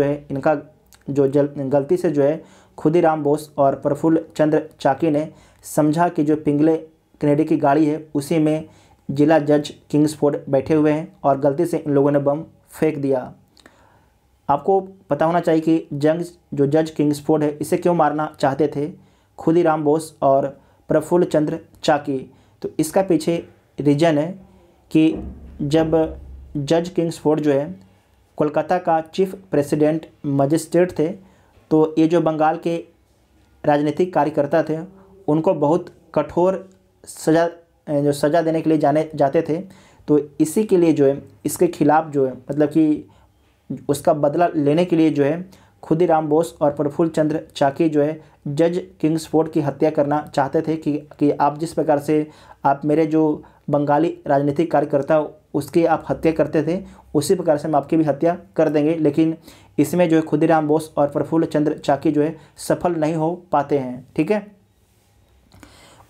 S1: जो है खुदीराम बोस और प्रफुल्ल चंद्र चाकी ने समझा कि जो पिंगले कैनेडी की गाड़ी है उसी में जिला जज किंग्सफोर्ड बैठे हुए हैं और गलती से इन लोगों ने बम फेंक दिया। आपको पता होना चाहिए कि जो जज किंग्सफोर्ड है इसे क्यों मारना चाहते थे, खुदीराम बोस और प्रफुल्ल चंद्र चाकी। तो इसका पीछे रीज़न है कि जब जज किंग्सफोर्ड जो है कोलकाता का चीफ प्रेसिडेंट मजिस्ट्रेट थे, तो ये जो बंगाल के राजनीतिक कार्यकर्ता थे उनको बहुत कठोर सज़ा देने के लिए जाते थे। तो इसी के लिए जो है इसके खिलाफ़ जो है मतलब कि उसका बदला लेने के लिए जो है खुदीराम बोस और प्रफुल्ल चंद्र चाकी जो है जज किंग्सफोर्ड की हत्या करना चाहते थे कि आप जिस प्रकार से आप मेरे जो बंगाली राजनीतिक कार्यकर्ता उसकी आप हत्या करते थे उसी प्रकार से हम आपकी भी हत्या कर देंगे। लेकिन इसमें जो है खुदीराम बोस और प्रफुल्ल चंद्र चाकी जो है सफल नहीं हो पाते हैं। ठीक है।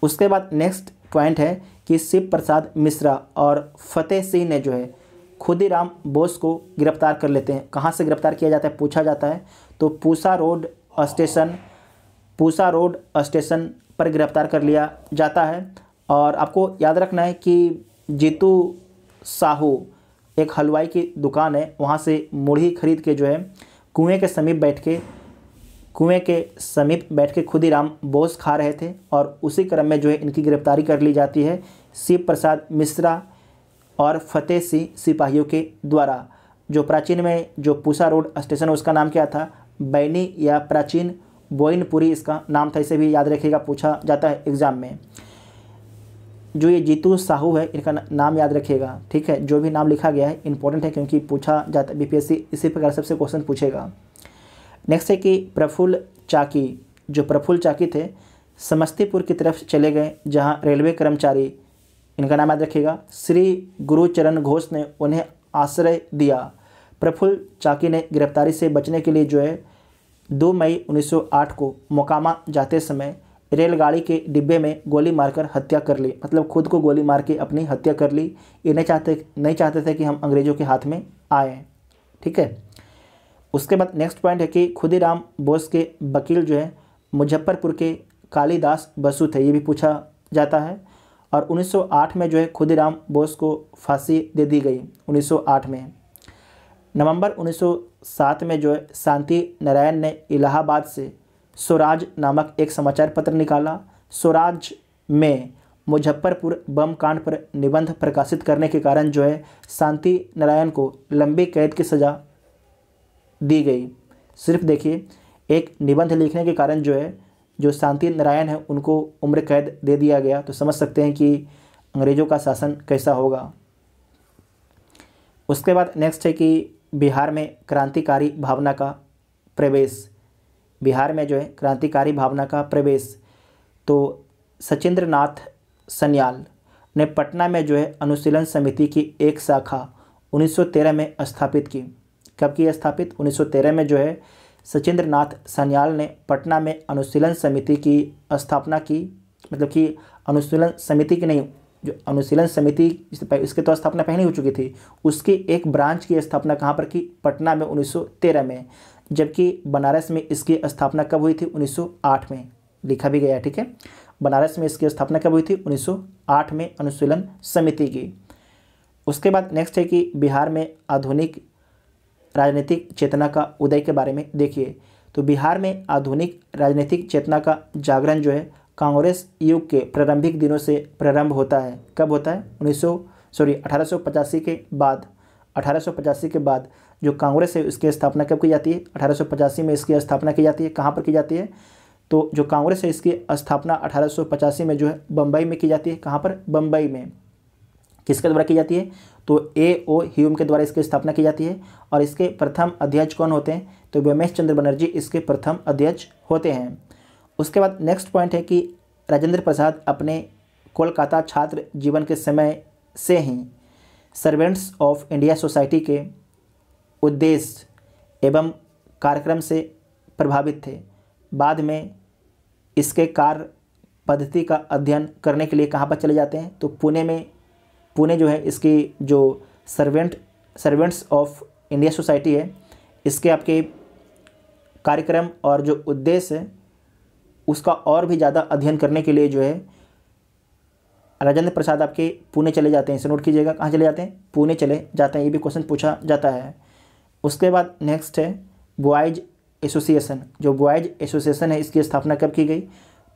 S1: उसके बाद नेक्स्ट पॉइंट है कि शिव प्रसाद मिश्रा और फतेह सिंह ने जो है खुदीराम बोस को गिरफ्तार कर लेते हैं। कहाँ से गिरफ्तार किया जाता है पूछा जाता है, तो पूसा रोड स्टेशन पर गिरफ्तार कर लिया जाता है। और आपको याद रखना है कि जीतू साहू एक हलवाई की दुकान है, वहाँ से मुढ़ी खरीद के जो है कुएं के समीप बैठ के खुदीराम बोस खा रहे थे और उसी क्रम में जो है इनकी गिरफ्तारी कर ली जाती है शिव प्रसाद मिश्रा और फतेह सिंह सिपाहियों के द्वारा। जो प्राचीन में जो पूसा रोड स्टेशन उसका नाम क्या था, बैनी या प्राचीन बोइनपुरी इसका नाम था, इसे भी याद रखिएगा, पूछा जाता है एग्ज़ाम में। जो ये जीतू साहू है इनका नाम याद रखिएगा। ठीक है, जो भी नाम लिखा गया है इंपॉर्टेंट है क्योंकि पूछा जाता है, बीपीएससी इसी प्रकार सबसे क्वेश्चन पूछेगा। नेक्स्ट है कि प्रफुल्ल चाकी थे समस्तीपुर की तरफ चले गए, जहाँ रेलवे कर्मचारी, इनका नाम याद रखिएगा, श्री गुरुचरण घोष ने उन्हें आश्रय दिया। प्रफुल्ल चाकी ने गिरफ्तारी से बचने के लिए जो है 2 मई 1908 को मोकामा जाते समय रेलगाड़ी के डिब्बे में गोली मारकर हत्या कर ली, मतलब खुद को गोली मार के अपनी हत्या कर ली। ये नहीं चाहते थे कि हम अंग्रेज़ों के हाथ में आए। ठीक है। उसके बाद नेक्स्ट पॉइंट है कि खुदीराम बोस के वकील जो है मुजफ्फरपुर के कालिदास बसु थे, ये भी पूछा जाता है। और 1908 में जो है खुदीराम बोस को फांसी दे दी गई 1908 में। नवंबर 1907 में जो है शांति नारायण ने इलाहाबाद से स्वराज नामक एक समाचार पत्र निकाला। स्वराज में मुजफ्फरपुर बम कांड पर निबंध प्रकाशित करने के कारण जो है शांति नारायण को लंबी कैद की सज़ा दी गई। सिर्फ देखिए, एक निबंध लिखने के कारण जो है जो शांति नारायण है उनको उम्र कैद दे दिया गया। तो समझ सकते हैं कि अंग्रेज़ों का शासन कैसा होगा। उसके बाद नेक्स्ट है कि बिहार में क्रांतिकारी भावना का प्रवेश। बिहार में जो है क्रांतिकारी भावना का प्रवेश, तो सचिंद्रनाथ सन्याल ने पटना में जो है अनुशीलन समिति की एक शाखा 1913 में स्थापित की। कब की स्थापित? 1913 में जो है सचिंद्रनाथ सन्याल ने पटना में अनुशीलन समिति की स्थापना की। मतलब कि अनुशीलन समिति की नहीं, जो अनुशीलन समिति इसके तो स्थापना पहले हो चुकी थी, उसकी एक ब्रांच की स्थापना कहाँ पर की? पटना में 1913 में। जबकि बनारस में इसकी स्थापना कब हुई थी? 1908 में, लिखा भी गया। ठीक है, बनारस में इसकी स्थापना कब हुई थी? 1908 में अनुशीलन समिति की। उसके बाद नेक्स्ट है कि बिहार में आधुनिक राजनीतिक चेतना का उदय के बारे में देखिए। तो बिहार में आधुनिक राजनीतिक चेतना का जागरण जो है कांग्रेस युग के प्रारंभिक दिनों से प्रारंभ होता है। कब होता है? 1885 के बाद। 1885 के बाद जो कांग्रेस है उसकी स्थापना कब की जाती है? 1885 में इसकी स्थापना की जाती है। कहाँ पर की जाती है? तो जो कांग्रेस है इसकी स्थापना 1885 में जो है बम्बई में की जाती है। कहाँ पर? बम्बई में। किसके द्वारा की जाती है? तो A.O. ह्यूम के द्वारा इसकी स्थापना की जाती है। और इसके प्रथम अध्यक्ष कौन होते हैं? तो व्योमेश चंद्र बनर्जी इसके प्रथम अध्यक्ष होते हैं। उसके बाद नेक्स्ट पॉइंट है कि राजेंद्र प्रसाद अपने कोलकाता छात्र जीवन के समय से ही सर्वेंट्स ऑफ इंडिया सोसाइटी के उद्देश्य एवं कार्यक्रम से प्रभावित थे। बाद में इसके कार्य पद्धति का अध्ययन करने के लिए कहाँ पर चले जाते हैं? तो पुणे जो है इसकी जो सर्वेंट्स ऑफ इंडिया सोसाइटी है इसके आपके कार्यक्रम और जो उद्देश्य उसका और भी ज़्यादा अध्ययन करने के लिए जो है राजेंद्र प्रसाद आपके पुणे चले जाते हैं। इसे नोट कीजिएगा, कहाँ चले जाते हैं? पुणे चले जाते हैं। ये भी क्वेश्चन पूछा जाता है। उसके बाद नेक्स्ट है बॉयज़ एसोसिएशन। जो बॉयज़ एसोसिएशन है इसकी स्थापना कब की गई?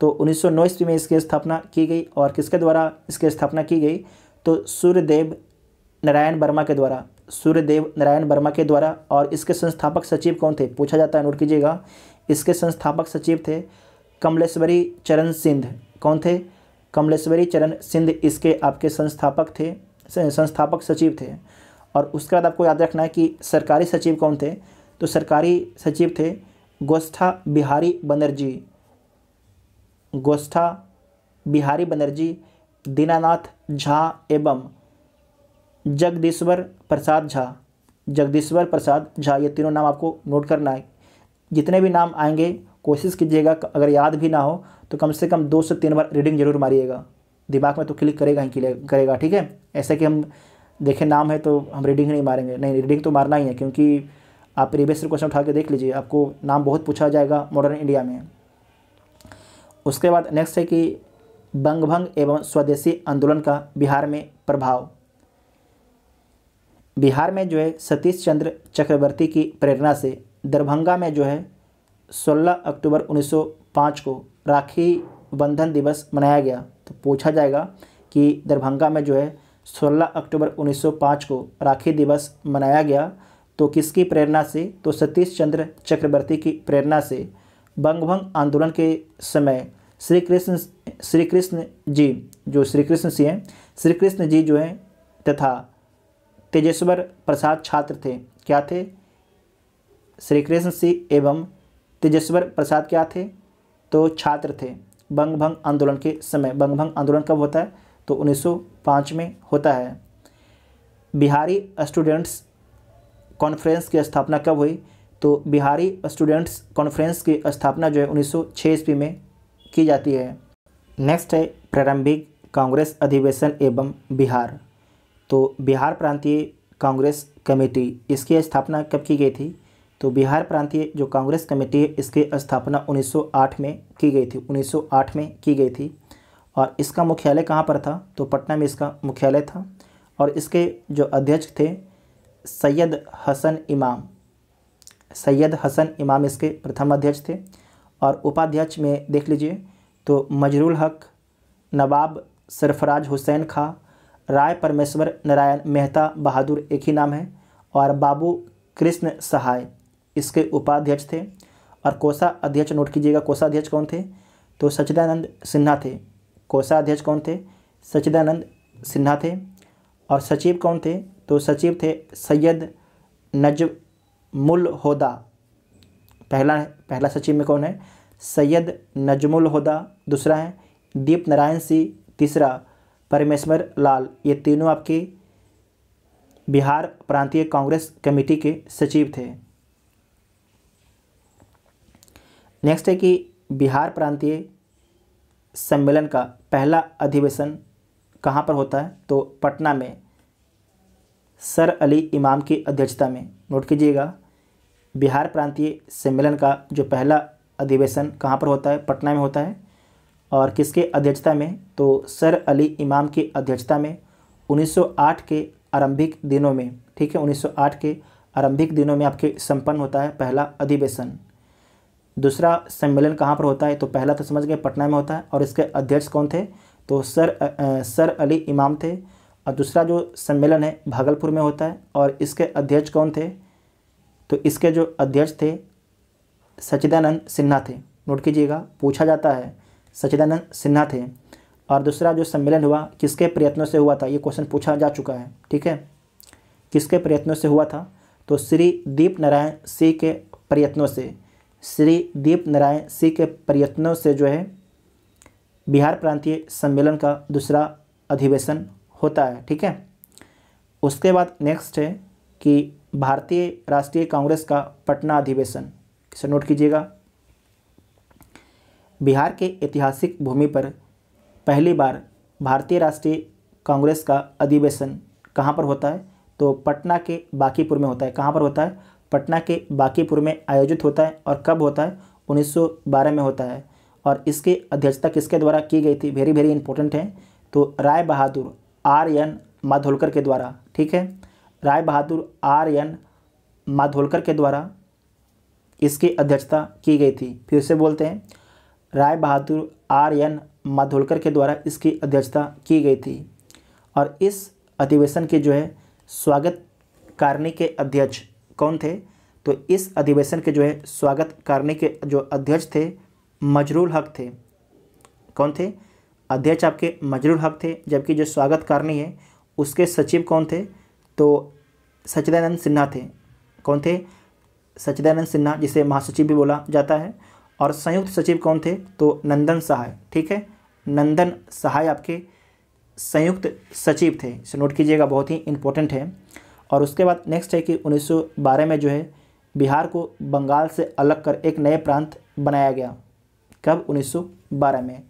S1: तो 1909 ईस्वी में इसकी स्थापना की गई। और किसके द्वारा इसकी स्थापना की गई? तो सूर्यदेव नारायण वर्मा के द्वारा, सूर्यदेव नारायण वर्मा के द्वारा। और इसके संस्थापक सचिव कौन थे? पूछा जाता है, नोट कीजिएगा। इसके संस्थापक सचिव थे कमलेश्वरी चरण सिंह। कौन थे? कमलेश्वरी चरण सिंह इसके आपके संस्थापक थे, संस्थापक सचिव थे। और उसके बाद आपको याद रखना है कि सरकारी सचिव कौन थे? तो सरकारी सचिव थे गोष्ठा बिहारी बनर्जी, गोष्ठा बिहारी बनर्जी, दीनानाथ झा एवं जगदीश्वर प्रसाद झा, जगदीश्वर प्रसाद झा। ये तीनों नाम आपको नोट करना है। जितने भी नाम आएंगे कोशिश कीजिएगा, अगर याद भी ना हो तो कम से कम 2 से 3 बार रीडिंग जरूर मारिएगा। दिमाग में तो क्लिक करेगा ही करेगा, ठीक है। ऐसे कि हम देखें नाम है तो हम रीडिंग ही नहीं मारेंगे, नहीं, रीडिंग तो मारना ही है, क्योंकि आप प्रीवियस क्वेश्चन उठा के देख लीजिए, आपको नाम बहुत पूछा जाएगा मॉडर्न इंडिया में। उसके बाद नेक्स्ट है कि बंगभंग एवं स्वदेशी आंदोलन का बिहार में प्रभाव। बिहार में जो है सतीश चंद्र चक्रवर्ती की प्रेरणा से दरभंगा में जो है 16 अक्टूबर 1905 को राखी बंधन दिवस मनाया गया। तो पूछा जाएगा कि दरभंगा में जो है 16 अक्टूबर 1905 को राखी दिवस मनाया गया, तो किसकी प्रेरणा से? तो सतीश चंद्र चक्रवर्ती की प्रेरणा से। बंगभंग आंदोलन के समय श्री कृष्ण जी, जो श्री कृष्ण सिंह हैं, श्री कृष्ण जी जो हैं तथा तेजेश्वर प्रसाद छात्र थे। क्या थे? श्री कृष्ण सिंह एवं तेजेश्वर प्रसाद क्या थे? तो छात्र थे बंगभंग आंदोलन के समय। बंगभंग आंदोलन कब होता है? तो 1905 में होता है। बिहारी स्टूडेंट्स कॉन्फ्रेंस की स्थापना कब हुई? तो बिहारी स्टूडेंट्स कॉन्फ्रेंस की स्थापना जो है 1906 ईस्वी में की जाती है। नेक्स्ट है प्रारंभिक कांग्रेस अधिवेशन एवं बिहार। तो बिहार प्रांतीय कांग्रेस कमेटी, इसकी स्थापना कब की गई थी? तो बिहार प्रांतीय जो कांग्रेस कमेटी है इसकी स्थापना 1908 में की गई थी, 1908 में की गई थी। और इसका मुख्यालय कहाँ पर था? तो पटना में इसका मुख्यालय था। और इसके जो अध्यक्ष थे सैयद हसन इमाम, सैयद हसन इमाम इसके प्रथम अध्यक्ष थे। और उपाध्यक्ष में देख लीजिए तो मजरुल हक, नवाब सरफराज हुसैन खां, राय परमेश्वर नारायण मेहता बहादुर एक ही नाम है, और बाबू कृष्ण सहाय इसके उपाध्यक्ष थे। और कोषाध्यक्ष नोट कीजिएगा, कोषाध्यक्ष कौन थे? तो सच्चिदानंद सिन्हा थे। कोषाध्यक्ष कौन थे? सच्चिदानंद सिन्हा थे। और सचिव कौन थे? तो सचिव थे सैयद नजमुल होदा। पहला सचिव में कौन है? सैयद नजमुल होदा। दूसरा है दीप नारायण सिंह। तीसरा परमेश्वर लाल। ये तीनों आपके बिहार प्रांतीय कांग्रेस कमेटी के सचिव थे। नेक्स्ट है कि बिहार प्रांतीय सम्मेलन का पहला अधिवेशन कहाँ पर होता है? तो पटना में सर अली इमाम की अध्यक्षता में। नोट कीजिएगा, बिहार प्रांतीय सम्मेलन का जो पहला अधिवेशन कहाँ पर होता है? पटना में होता है। और किसके अध्यक्षता में? तो सर अली इमाम की अध्यक्षता में 1908 के आरंभिक दिनों में, ठीक है, 1908 के आरंभिक दिनों में आपके संपन्न होता है पहला अधिवेशन। दूसरा सम्मेलन कहाँ पर होता है? तो पहला तो समझ गए पटना में होता है। और इसके अध्यक्ष कौन थे? तो सर अली इमाम थे। और दूसरा जो सम्मेलन है भागलपुर में होता है। और इसके अध्यक्ष कौन थे? तो इसके जो अध्यक्ष थे सच्चिदानंद सिन्हा थे। नोट कीजिएगा, पूछा जाता है, सच्चिदानंद सिन्हा थे। और दूसरा जो सम्मेलन हुआ किसके प्रयत्नों से हुआ था? ये क्वेश्चन पूछा जा चुका है, ठीक है। किसके प्रयत्नों से हुआ था? तो श्री दीप नारायण सिंह के प्रयत्नों से, श्री दीप नारायण सिंह के प्रयत्नों से जो है बिहार प्रांतीय सम्मेलन का दूसरा अधिवेशन होता है, ठीक है। उसके बाद नेक्स्ट है कि भारतीय राष्ट्रीय कांग्रेस का पटना अधिवेशन। इसे नोट कीजिएगा, बिहार के ऐतिहासिक भूमि पर पहली बार भारतीय राष्ट्रीय कांग्रेस का अधिवेशन कहाँ पर होता है? तो पटना के बांकीपुर में होता है। कहाँ पर होता है? पटना के बांकीपुर में आयोजित होता है। और कब होता है? 1912 में होता है। और इसकी अध्यक्षता किसके द्वारा की गई थी, वेरी वेरी इंपॉर्टेंट है, तो राय बहादुर आर.एन. माधोलकर के द्वारा। ठीक है, राय बहादुर आर.एन. माधोलकर के द्वारा इसकी अध्यक्षता की गई थी। फिर से बोलते हैं, राय बहादुर आर.एन. माधोलकर के द्वारा इसकी अध्यक्षता की गई थी। और इस अधिवेशन के जो है स्वागत कारणी के अध्यक्ष कौन थे, तो इस अधिवेशन के जो है स्वागत कारणी के जो अध्यक्ष थे मजरूल हक थे। कौन थे, अध्यक्ष आपके मजरूल हक थे, जबकि जो स्वागत कारणी है उसके सचिव कौन थे, तो सच्चिदानंद सिन्हा थे। कौन थे, सच्चिदानंद सिन्हा, जिसे महासचिव भी बोला जाता है। और संयुक्त सचिव कौन थे, तो नंदन सहाय। ठीक है, नंदन सहाय आपके संयुक्त सचिव थे, इसे नोट कीजिएगा, बहुत ही इंपॉर्टेंट है। और उसके बाद नेक्स्ट है कि 1912 में जो है बिहार को बंगाल से अलग कर एक नए प्रांत बनाया गया। कब, 1912 में।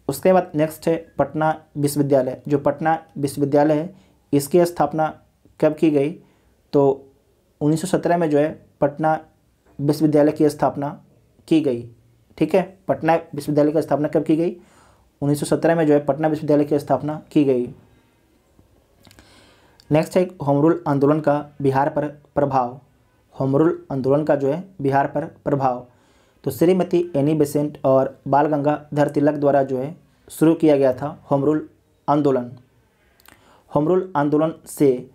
S1: उसके बाद नेक्स्ट है पटना विश्वविद्यालय। जो पटना विश्वविद्यालय है इसकी स्थापना कब की गई, तो 1917 में जो है पटना विश्वविद्यालय की स्थापना की गई। ठीक है, पटना विश्वविद्यालय की स्थापना कब की गई, 1917 में जो है पटना विश्वविद्यालय की स्थापना की गई। नेक्स्ट है होम रूल आंदोलन का बिहार पर प्रभाव। होम रूल आंदोलन का जो है बिहार पर प्रभाव, तो श्रीमती एनी बेसेंट और बाल गंगाधर तिलक द्वारा जो है शुरू किया गया था होम रूल आंदोलन। होम रूल आंदोलन से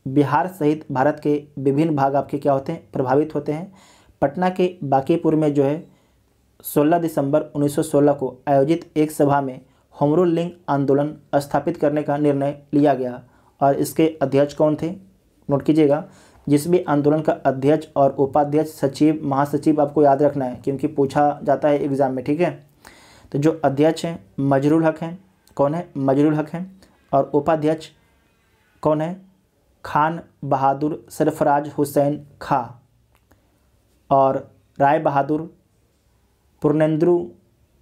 S1: बिहार सहित भारत के विभिन्न भाग आपके क्या होते हैं, प्रभावित होते हैं। पटना के बांकीपुर में जो है 16 दिसंबर 1916 को आयोजित एक सभा में होम रूल लिंग आंदोलन स्थापित करने का निर्णय लिया गया। और इसके अध्यक्ष कौन थे, नोट कीजिएगा। जिस भी आंदोलन का अध्यक्ष और उपाध्यक्ष, सचिव, महासचिव आपको याद रखना है क्योंकि पूछा जाता है एग्जाम में। ठीक है, तो जो अध्यक्ष हैं मजरूल हक हैं। कौन है, मजरूल हक हैं। और उपाध्यक्ष कौन है, खान बहादुर सरफराज हुसैन खां। और राय बहादुर पूर्णेंद्ु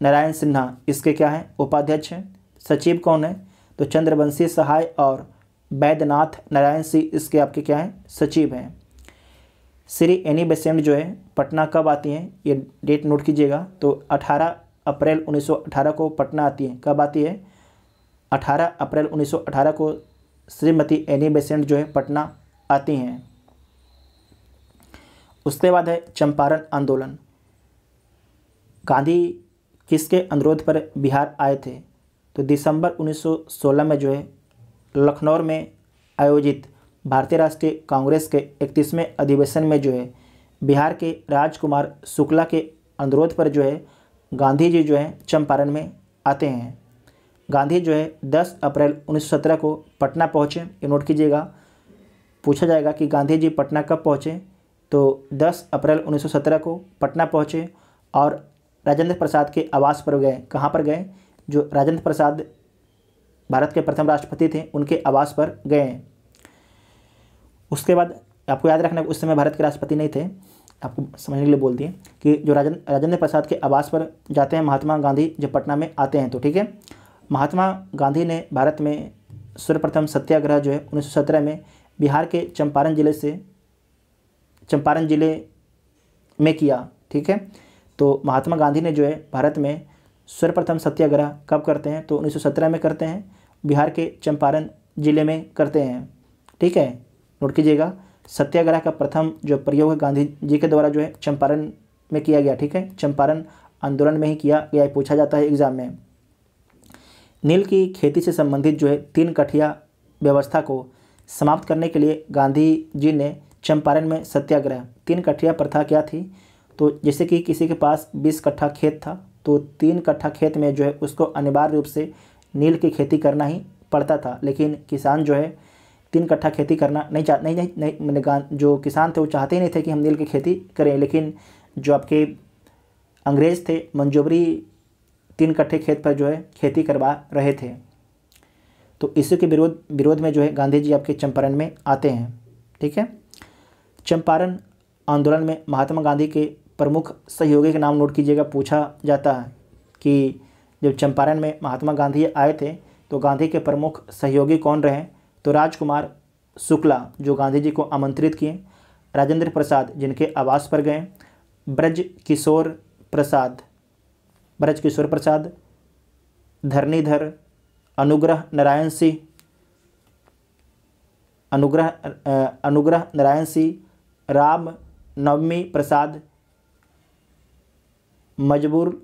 S1: नारायण सिन्हा इसके क्या हैं, उपाध्यक्ष हैं। सचिव कौन है, तो चंद्रवंशी सहाय और वैद्यनाथ नारायण सिंह इसके आपके क्या हैं, सचिव हैं। श्री एनी बेसेंट जो है पटना कब आती हैं, ये डेट नोट कीजिएगा, तो 18 अप्रैल 1918 को पटना आती हैं। कब आती है, 18 अप्रैल 1918 को श्रीमती एनी बेसेंट जो है पटना आती हैं। उसके बाद है चंपारण आंदोलन। गांधी किसके अनुरोध पर बिहार आए थे, तो दिसंबर 1916 में जो है लखनऊ में आयोजित भारतीय राष्ट्रीय कांग्रेस के 31वें अधिवेशन में जो है बिहार के राजकुमार शुक्ला के अनुरोध पर जो है गांधी जी जो है चंपारण में आते हैं। गांधी जो है 10 अप्रैल 1917 को पटना पहुँचे, ये नोट कीजिएगा। पूछा जाएगा कि गांधी जी पटना कब पहुँचे, तो 10 अप्रैल 1917 को पटना पहुँचे और राजेंद्र प्रसाद के आवास पर गए। कहाँ पर गए, जो राजेंद्र प्रसाद भारत के प्रथम राष्ट्रपति थे उनके आवास पर गए। उसके बाद आपको याद रखना उस समय भारत के राष्ट्रपति नहीं थे, आपको समझने के लिए बोल दिए कि जो राजेंद्र प्रसाद के आवास पर जाते हैं महात्मा गांधी जब पटना में आते हैं। तो ठीक है, महात्मा गांधी ने भारत में सर्वप्रथम सत्याग्रह जो है 1917 में बिहार के चंपारण जिले में किया। ठीक है, तो महात्मा गांधी ने जो है भारत में सर्वप्रथम सत्याग्रह कब करते हैं, तो 1917 में करते हैं, बिहार के चंपारण जिले में करते हैं। ठीक है, नोट कीजिएगा। सत्याग्रह का प्रथम जो प्रयोग है गांधी जी के द्वारा जो है चंपारण में किया गया। ठीक है, चंपारण आंदोलन में ही किया गया, पूछा जाता है एग्जाम में। नील की खेती से संबंधित जो है 3 कठिया व्यवस्था को समाप्त करने के लिए गांधी जी ने चंपारण में सत्याग्रह। 3 कठिया प्रथा क्या थी, तो जैसे कि किसी के पास 20 कट्ठा खेत था तो 3 कट्ठा खेत में जो है उसको अनिवार्य रूप से नील की खेती करना ही पड़ता था। लेकिन किसान जो है 3 कट्ठा खेती करना नहीं जो किसान थे वो चाहते ही नहीं थे कि हम नील की खेती करें। लेकिन जो आपके अंग्रेज़ थे मंजोबरी 3 कट्ठे खेत पर जो है खेती करवा रहे थे। तो इसी के विरोध में जो है गांधी जी आपके चंपारण में आते हैं। ठीक है, चंपारण आंदोलन में महात्मा गांधी के प्रमुख सहयोगी के नाम नोट कीजिएगा। पूछा जाता है कि जब चंपारण में महात्मा गांधी आए थे तो गांधी के प्रमुख सहयोगी कौन रहे, तो राजकुमार शुक्ला जो गांधी जी को आमंत्रित किए, राजेंद्र प्रसाद जिनके आवास पर गए, ब्रज किशोर प्रसाद ब्रजकिशोर प्रसाद, धरणीधर, अनुग्रह नारायण सिंह, अनुग्रह नारायण सिंह, राम नवमी प्रसाद, मजबूर,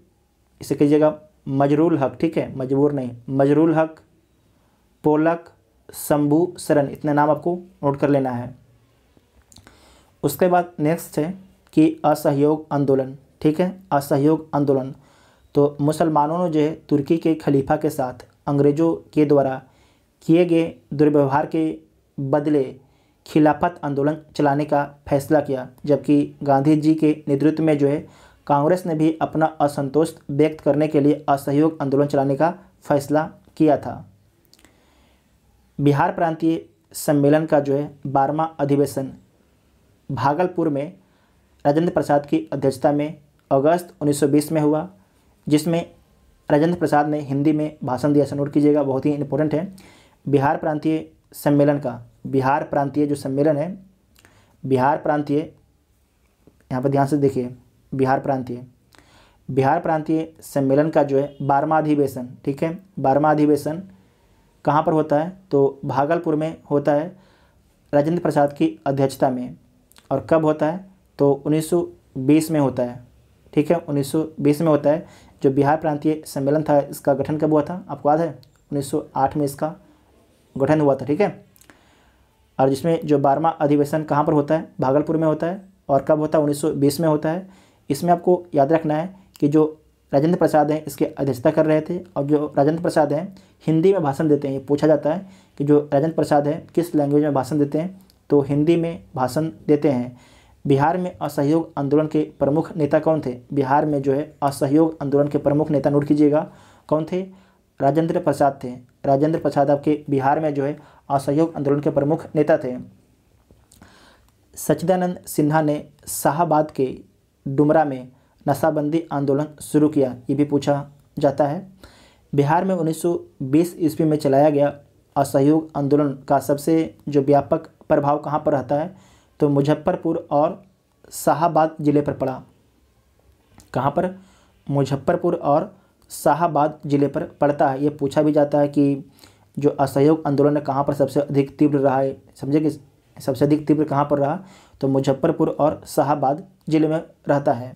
S1: इसे कीजिएगा मजरूल हक, ठीक है, मजबूर नहीं, मजरूल हक, पोलक, शंभू शरण, इतने नाम आपको नोट कर लेना है। उसके बाद नेक्स्ट है कि असहयोग आंदोलन, ठीक है, असहयोग आंदोलन। तो मुसलमानों ने जो है तुर्की के खलीफा के साथ अंग्रेज़ों के द्वारा किए गए दुर्व्यवहार के बदले खिलाफत आंदोलन चलाने का फैसला किया, जबकि गांधी जी के नेतृत्व में जो है कांग्रेस ने भी अपना असंतोष व्यक्त करने के लिए असहयोग आंदोलन चलाने का फैसला किया था। बिहार प्रांतीय सम्मेलन का जो है 12वां अधिवेशन भागलपुर में राजेंद्र प्रसाद की अध्यक्षता में अगस्त 1920 में हुआ, जिसमें राजेंद्र प्रसाद ने हिंदी में भाषण दिया। नोट कीजिएगा, बहुत ही इंपॉर्टेंट है। बिहार प्रांतीय सम्मेलन का, बिहार प्रांतीय जो सम्मेलन है, बिहार प्रांतीय, यहाँ पर ध्यान से देखिए, बिहार प्रांतीय सम्मेलन का जो है 12वां अधिवेशन, ठीक है, 12वां अधिवेशन कहाँ पर होता है? तो भागलपुर में होता है राजेंद्र प्रसाद की अध्यक्षता में। और कब होता है? तो 1920 में होता है, ठीक है, 1920 में होता है। जो बिहार प्रांतीय सम्मेलन था, इसका गठन कब हुआ था आपको याद है? 1908 में इसका गठन हुआ था, ठीक है। और जिसमें जो 12वां अधिवेशन कहाँ पर होता है? भागलपुर में होता है। और कब होता है? 1920 में होता है। इसमें आपको याद रखना है कि जो राजेंद्र प्रसाद हैं इसके अध्यक्षता कर रहे थे, और जो राजेंद्र प्रसाद हैं हिंदी में भाषण देते हैं। ये पूछा जाता है कि जो राजेंद्र प्रसाद हैं किस लैंग्वेज में भाषण देते हैं? तो हिंदी में भाषण देते हैं। बिहार में असहयोग आंदोलन के प्रमुख नेता कौन थे? बिहार में जो है असहयोग आंदोलन के प्रमुख नेता नोट कीजिएगा कौन थे? राजेंद्र प्रसाद थे। राजेंद्र प्रसाद आपके बिहार में जो है असहयोग आंदोलन के प्रमुख नेता थे। सच्चिदानंद सिन्हा ने शाहाबाद के डुमरा में नशाबंदी आंदोलन शुरू किया, ये भी पूछा जाता है। बिहार में 1920 ईस्वी में चलाया गया असहयोग आंदोलन का सबसे जो व्यापक प्रभाव कहाँ पर रहता है? तो मुजफ्फरपुर और शाहाबाद ज़िले पर पड़ा। कहाँ पर? मुजफ्फरपुर और शाहाबाद ज़िले पर पड़ता है। ये पूछा भी जाता है कि जो असहयोग आंदोलन कहाँ पर सबसे अधिक तीव्र रहा है, समझे कि सबसे अधिक तीव्र कहाँ पर रहा? तो मुजफ्फरपुर और शाहाबाद ज़िले में रहता है।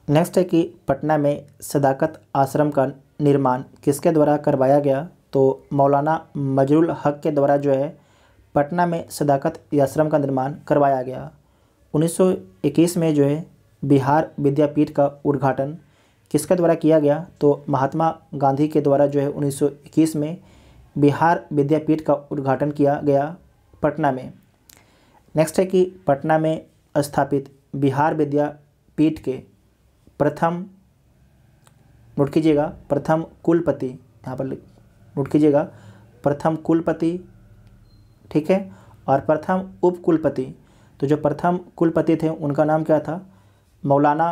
S1: नेक्स्ट है कि पटना में सदाकत आश्रम का निर्माण किसके द्वारा करवाया गया? तो मौलाना मजरुल हक के द्वारा जो है पटना में सदाकत आश्रम का निर्माण करवाया गया। 1921 में जो है बिहार विद्यापीठ का उद्घाटन किसके द्वारा किया गया? तो महात्मा गांधी के द्वारा जो है 1921 में बिहार विद्यापीठ का उद्घाटन किया गया पटना में। नेक्स्ट है कि पटना में स्थापित बिहार विद्यापीठ के प्रथम, नोट कीजिएगा, प्रथम कुलपति, यहाँ पर नोट कीजिएगा, प्रथम कुलपति, ठीक है, और प्रथम उप कुलपति। तो जो प्रथम कुलपति थे उनका नाम क्या था? मौलाना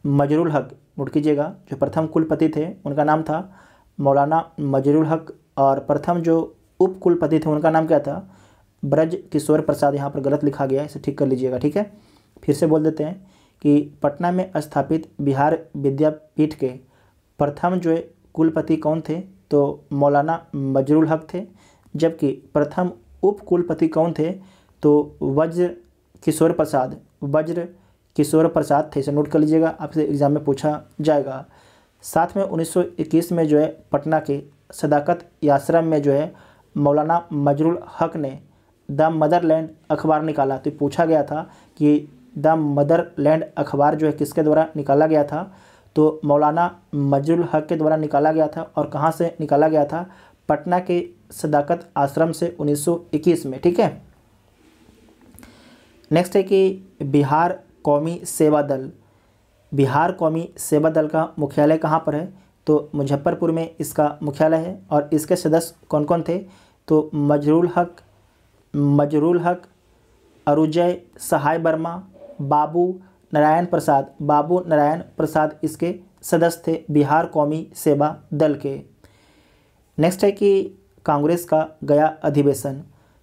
S1: मजरुल हक, नोट कीजिएगा, जो प्रथम कुलपति थे उनका नाम था मौलाना मजरुल हक। और प्रथम जो उप कुलपति थे उनका नाम क्या था? ब्रजकिशोर प्रसाद। यहाँ पर गलत लिखा गया है, इसे ठीक कर लीजिएगा, ठीक है। फिर से बोल देते हैं कि पटना में स्थापित बिहार विद्यापीठ के प्रथम जो है कुलपति कौन थे? तो मौलाना मजरुल हक थे। जबकि प्रथम उप कुलपति कौन थे? तो वज्र किशोर प्रसाद थे। इसे नोट कर लीजिएगा, आपसे एग्जाम में पूछा जाएगा। साथ में 1921 में जो है पटना के सदाकत आश्रम में जो है मौलाना मजरुल हक ने द मदरलैंड अखबार निकाला। तो पूछा गया था कि द मदरलैंड अखबार जो है किसके द्वारा निकाला गया था? तो मौलाना मजरुल हक के द्वारा निकाला गया था। और कहाँ से निकाला गया था? पटना के सदाकत आश्रम से 1921 में, ठीक है। नेक्स्ट है कि बिहार कौमी सेवा दल, बिहार कौमी सेवा दल का मुख्यालय कहाँ पर है? तो मुजफ्फरपुर में इसका मुख्यालय है। और इसके सदस्य कौन कौन थे? तो मजरुल हक, अरुजय सहाय वर्मा, बाबू नारायण प्रसाद इसके सदस्य थे बिहार कौमी सेवा दल के। नेक्स्ट है कि कांग्रेस का गया अधिवेशन।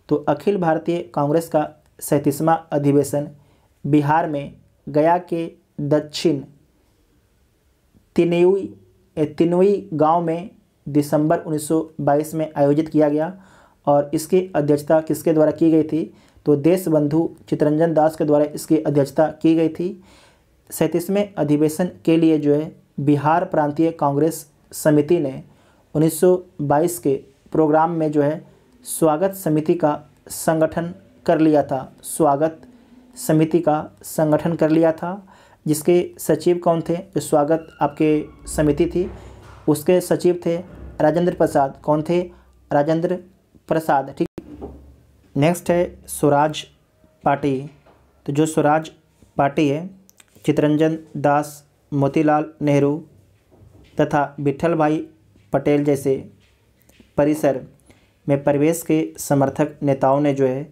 S1: तो अखिल भारतीय कांग्रेस का 37वां अधिवेशन बिहार में गया के दक्षिण तिनोई गांव में दिसंबर 1922 में आयोजित किया गया और इसकी अध्यक्षता किसके द्वारा की गई थी? तो देशबंधु चित्तरंजन दास के द्वारा इसकी अध्यक्षता की गई थी। 37वें अधिवेशन के लिए जो है बिहार प्रांतीय कांग्रेस समिति ने 1922 के प्रोग्राम में जो है स्वागत समिति का संगठन कर लिया था। स्वागत समिति का संगठन कर लिया था, जिसके सचिव कौन थे? जो स्वागत आपके समिति थी उसके सचिव थे राजेंद्र प्रसाद। कौन थे? राजेंद्र प्रसाद। ठीक। नेक्स्ट है स्वराज पार्टी। तो जो स्वराज पार्टी है चित्तरंजन दास, मोतीलाल नेहरू तथा विट्ठल भाई पटेल जैसे परिसर में प्रवेश के समर्थक नेताओं ने जो है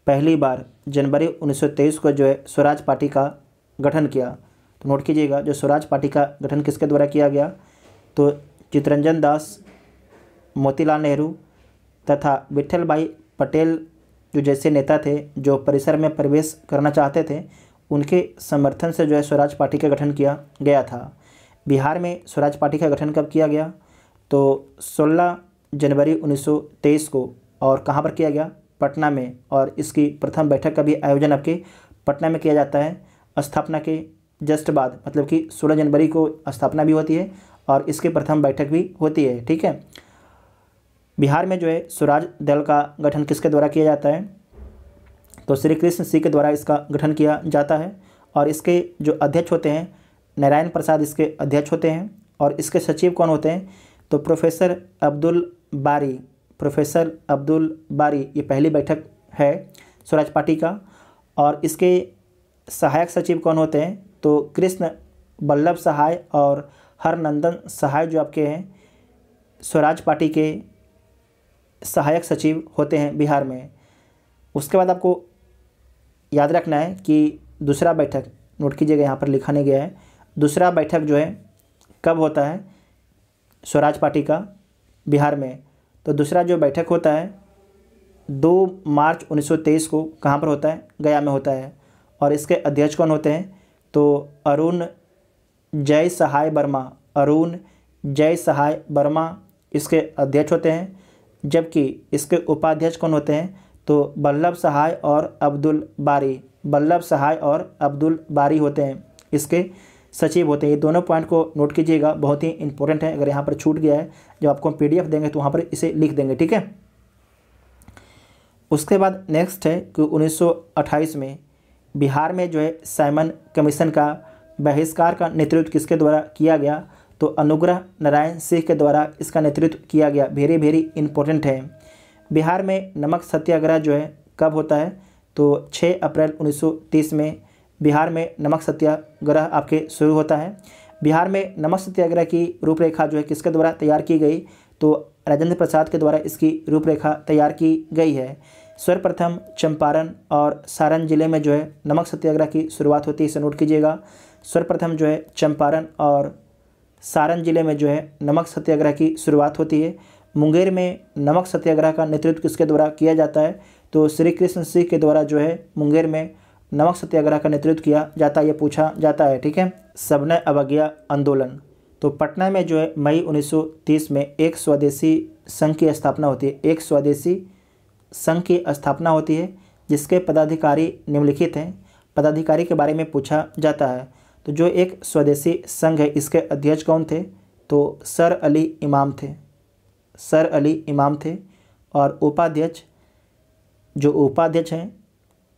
S1: पहली बार जनवरी 1923 को जो है स्वराज पार्टी का गठन किया। तो नोट कीजिएगा, जो स्वराज पार्टी का गठन किसके द्वारा किया गया? तो चित्तरंजन दास, मोतीलाल नेहरू तथा विट्ठल भाई पटेल जो जैसे नेता थे जो परिसर में प्रवेश करना चाहते थे, उनके समर्थन से जो है स्वराज पार्टी का गठन किया गया था। बिहार में स्वराज पार्टी का गठन कब किया गया? तो 16 जनवरी 1923 को। और कहाँ पर किया गया? पटना में। और इसकी प्रथम बैठक का भी आयोजन आपके पटना में किया जाता है स्थापना के जस्ट बाद, मतलब कि 16 जनवरी को स्थापना भी होती है और इसकी प्रथम बैठक भी होती है। ठीक है। बिहार में जो है स्वराज दल का गठन किसके द्वारा किया जाता है? तो श्री कृष्ण सिंह के द्वारा इसका गठन किया जाता है और इसके जो अध्यक्ष होते हैं नारायण प्रसाद इसके अध्यक्ष होते हैं और इसके सचिव कौन होते हैं? तो प्रोफेसर अब्दुल बारी। प्रोफेसर अब्दुल बारी ये पहली बैठक है स्वराज पार्टी का। और इसके सहायक सचिव कौन होते हैं? तो कृष्ण बल्लभ सहाय और हरनंदन सहाय जो आपके हैं स्वराज पार्टी के सहायक सचिव होते हैं बिहार में। उसके बाद आपको याद रखना है कि दूसरा बैठक, नोट कीजिएगा यहाँ पर लिखा नहीं गया है, दूसरा बैठक जो है कब होता है स्वराज पार्टी का बिहार में? तो दूसरा जो बैठक होता है 2 मार्च 1923 को कहाँ पर होता है? गया में होता है। और इसके अध्यक्ष कौन होते हैं? तो अरुण जय सहाय वर्मा। अरुण जय सहाय वर्मा इसके अध्यक्ष होते हैं, जबकि इसके उपाध्यक्ष कौन होते हैं? तो वल्लभ सहाय और अब्दुल बारी। वल्लभ सहाय और अब्दुल बारी होते हैं इसके सचिव होते हैं। ये दोनों पॉइंट को नोट कीजिएगा, बहुत ही इंपॉर्टेंट है। अगर यहाँ पर छूट गया है, जब आपको PDF देंगे तो वहाँ पर इसे लिख देंगे। ठीक है। उसके बाद नेक्स्ट है कि 1928 में बिहार में जो है साइमन कमीशन का बहिष्कार का नेतृत्व किसके द्वारा किया गया? तो अनुग्रह नारायण सिंह के द्वारा इसका नेतृत्व किया गया। वेरी इंपॉर्टेंट है। बिहार में नमक सत्याग्रह जो है कब होता है? तो 6 अप्रैल 1930 में बिहार में नमक सत्याग्रह आपके शुरू होता है। बिहार में नमक सत्याग्रह की रूपरेखा जो है किसके द्वारा तैयार की गई? तो राजेंद्र प्रसाद के द्वारा इसकी रूपरेखा तैयार की गई है। सर्वप्रथम चंपारण और सारण जिले में जो है नमक सत्याग्रह की शुरुआत होती है, इसे नोट कीजिएगा। सर्वप्रथम जो है चंपारण और सारण जिले में जो है नमक सत्याग्रह की शुरुआत होती है। मुंगेर में नमक सत्याग्रह का नेतृत्व किसके द्वारा किया जाता है? तो श्री कृष्ण सिंह के द्वारा जो है मुंगेर में नमक सत्याग्रह का नेतृत्व किया जाता है, ये पूछा जाता है। ठीक है। सविनय अवज्ञा आंदोलन। तो पटना में जो है मई 1930 में एक स्वदेशी संघ की स्थापना होती है। एक स्वदेशी संघ की स्थापना होती है जिसके पदाधिकारी निम्नलिखित हैं। पदाधिकारी के बारे में पूछा जाता है। तो जो एक स्वदेशी संघ है इसके अध्यक्ष कौन थे? तो सर अली इमाम थे। सर अली इमाम थे। और उपाध्यक्ष हैं